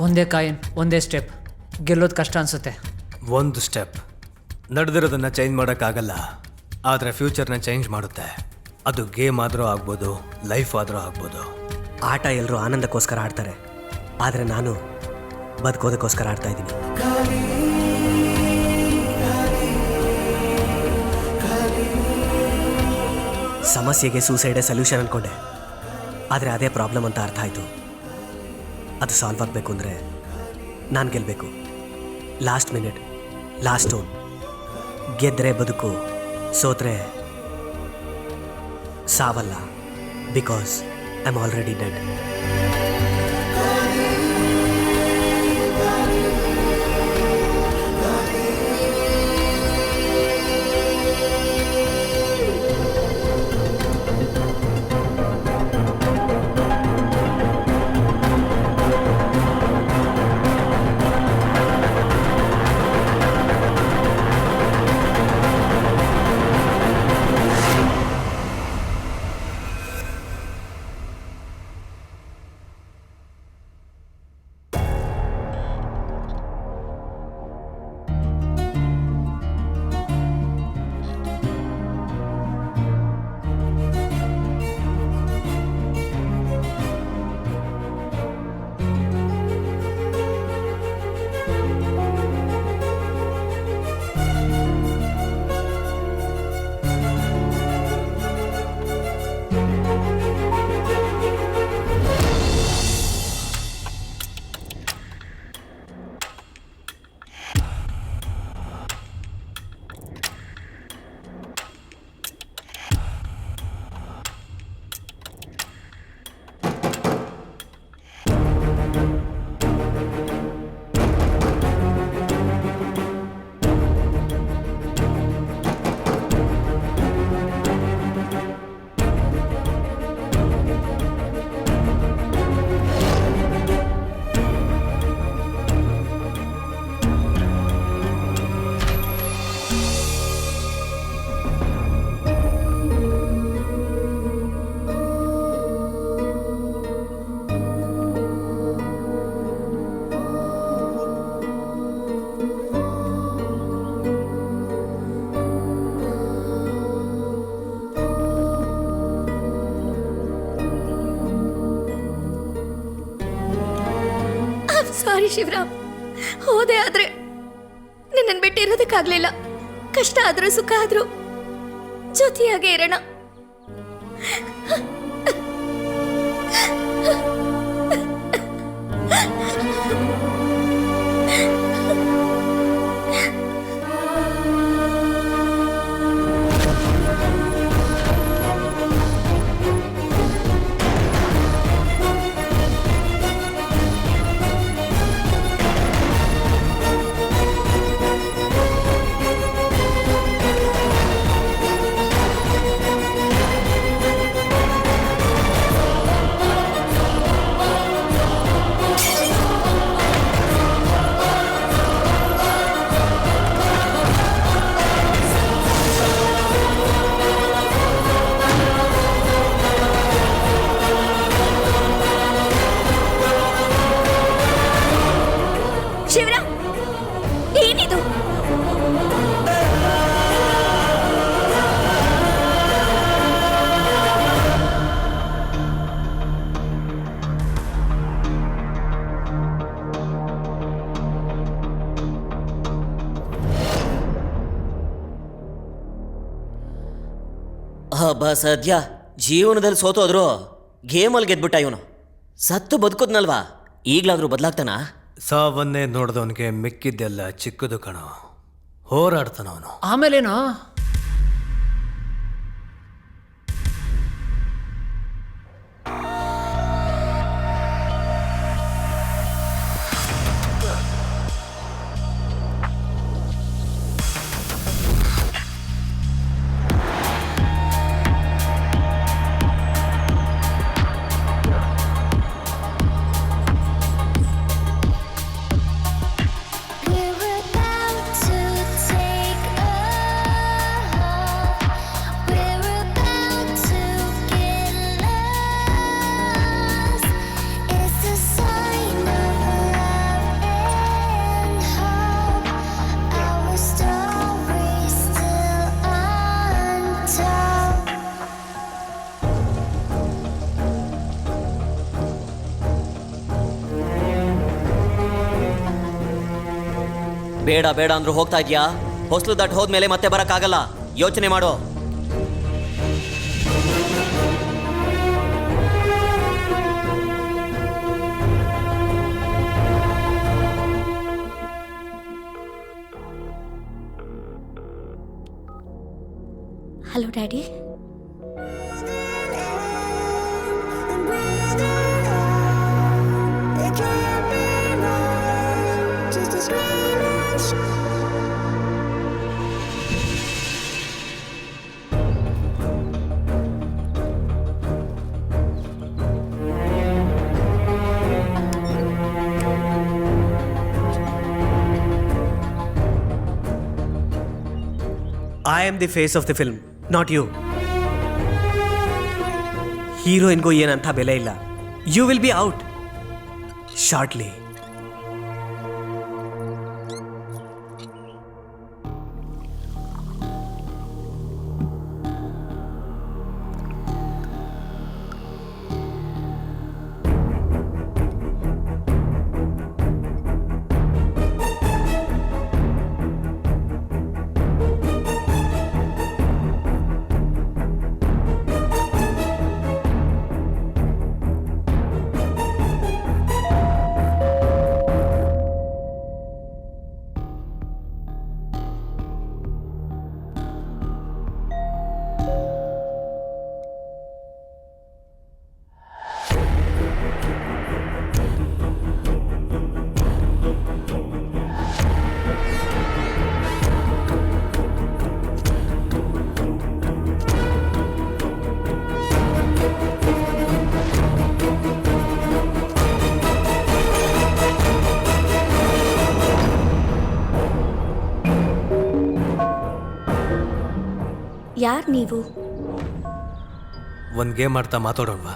ಒಂದೇ ಕಾಯಿನ್, ಒಂದೇ ಸ್ಟೆಪ್. ಗೆಲ್ಲೋದು ಕಷ್ಟ ಅನಿಸುತ್ತೆ. ಒಂದು ಸ್ಟೆಪ್ ನಡೆದಿರೋದನ್ನು ಚೇಂಜ್ ಮಾಡೋಕ್ಕಾಗಲ್ಲ, ಆದರೆ ಫ್ಯೂಚರ್ನ ಚೇಂಜ್ ಮಾಡುತ್ತೆ. ಅದು ಗೇಮ್ ಆದರೂ ಆಗ್ಬೋದು, ಲೈಫ್ ಆದರೂ ಆಗ್ಬೋದು. ಆಟ ಎಲ್ಲರೂ ಆನಂದಕ್ಕೋಸ್ಕರ ಆಡ್ತಾರೆ, ಆದರೆ ನಾನು ಬದುಕೋದಕ್ಕೋಸ್ಕರ ಆಡ್ತಾ ಇದ್ದೀನಿ. ಸಮಸ್ಯೆಗೆ ಸೂಸೈಡೇ ಸೊಲ್ಯೂಷನ್ ಅಂದ್ಕೊಂಡೆ, ಆದರೆ ಅದೇ ಪ್ರಾಬ್ಲಮ್ ಅಂತ ಅರ್ಥ ಆಯಿತು. ಅದು ಸಾಲ್ವ್ ಆಗಬೇಕು ಅಂದರೆ ನಾನು ಗೆಲ್ಲಬೇಕು. Last minute, last tone. ಗೆದ್ದರೆ ಬದುಕು, ಸೋತ್ರೆ ಸಾವಲ್ಲ. Because I am already dead. Sorry Shivaram, ಹೋದೆ ಆದ್ರೆ ನಿನ್ನನ್ನು ಬಿಟ್ಟಿರೋದಕ್ಕಾಗ್ಲಿಲ್ಲ. ಕಷ್ಟ ಆದ್ರೂ ಸುಖ ಆದ್ರೂ ಜೊತೆಯಾಗೆ ಇರೋಣ. ಹಬ್ಬ ಸದ್ಯ ಜೀವನದಲ್ಲಿ ಸೋತೋದ್ರು ಗೇಮಲ್ಲಿ ಗೆದ್ಬಿಟ್ಟ ಇವನು. ಸತ್ತು ಬದುಕುದ್ನಲ್ವಾ, ಈಗ್ಲಾದ್ರೂ ಬದಲಾಗ್ತಾನಾ? ಸಾವನ್ನೇ ನೋಡ್ದವನಿಗೆ ಮಿಕ್ಕಿದ್ದೆಲ್ಲ ಚಿಕ್ಕದು ಕಣೋ. ಹೋರಾಡ್ತಾನವನು. ಆಮೇಲೇನೋ? ಬೇಡ ಬೇಡ ಅಂದ್ರೂ ಹೋಗ್ತಾ ಇದ್ಯಾ? ಹೊಸ್ಲು ದಾಟ್ ಹೋದ್ಮೇಲೆ ಮತ್ತೆ ಬರಕ್ಕಾಗಲ್ಲ. ಯೋಚನೆ ಮಾಡು. Hello daddy. I am the face of the film, not you. ಹೀರೋಯಿನ್ಗೂ ಏನಂತ ಬೆಲೆ ಇಲ್ಲ. You will be out shortly. ಯಾರು ನೀವು? ಒಂದು ಗೇಮ್ ಆಡ್ತಾ ಮಾತಾಡೋಣವಾ?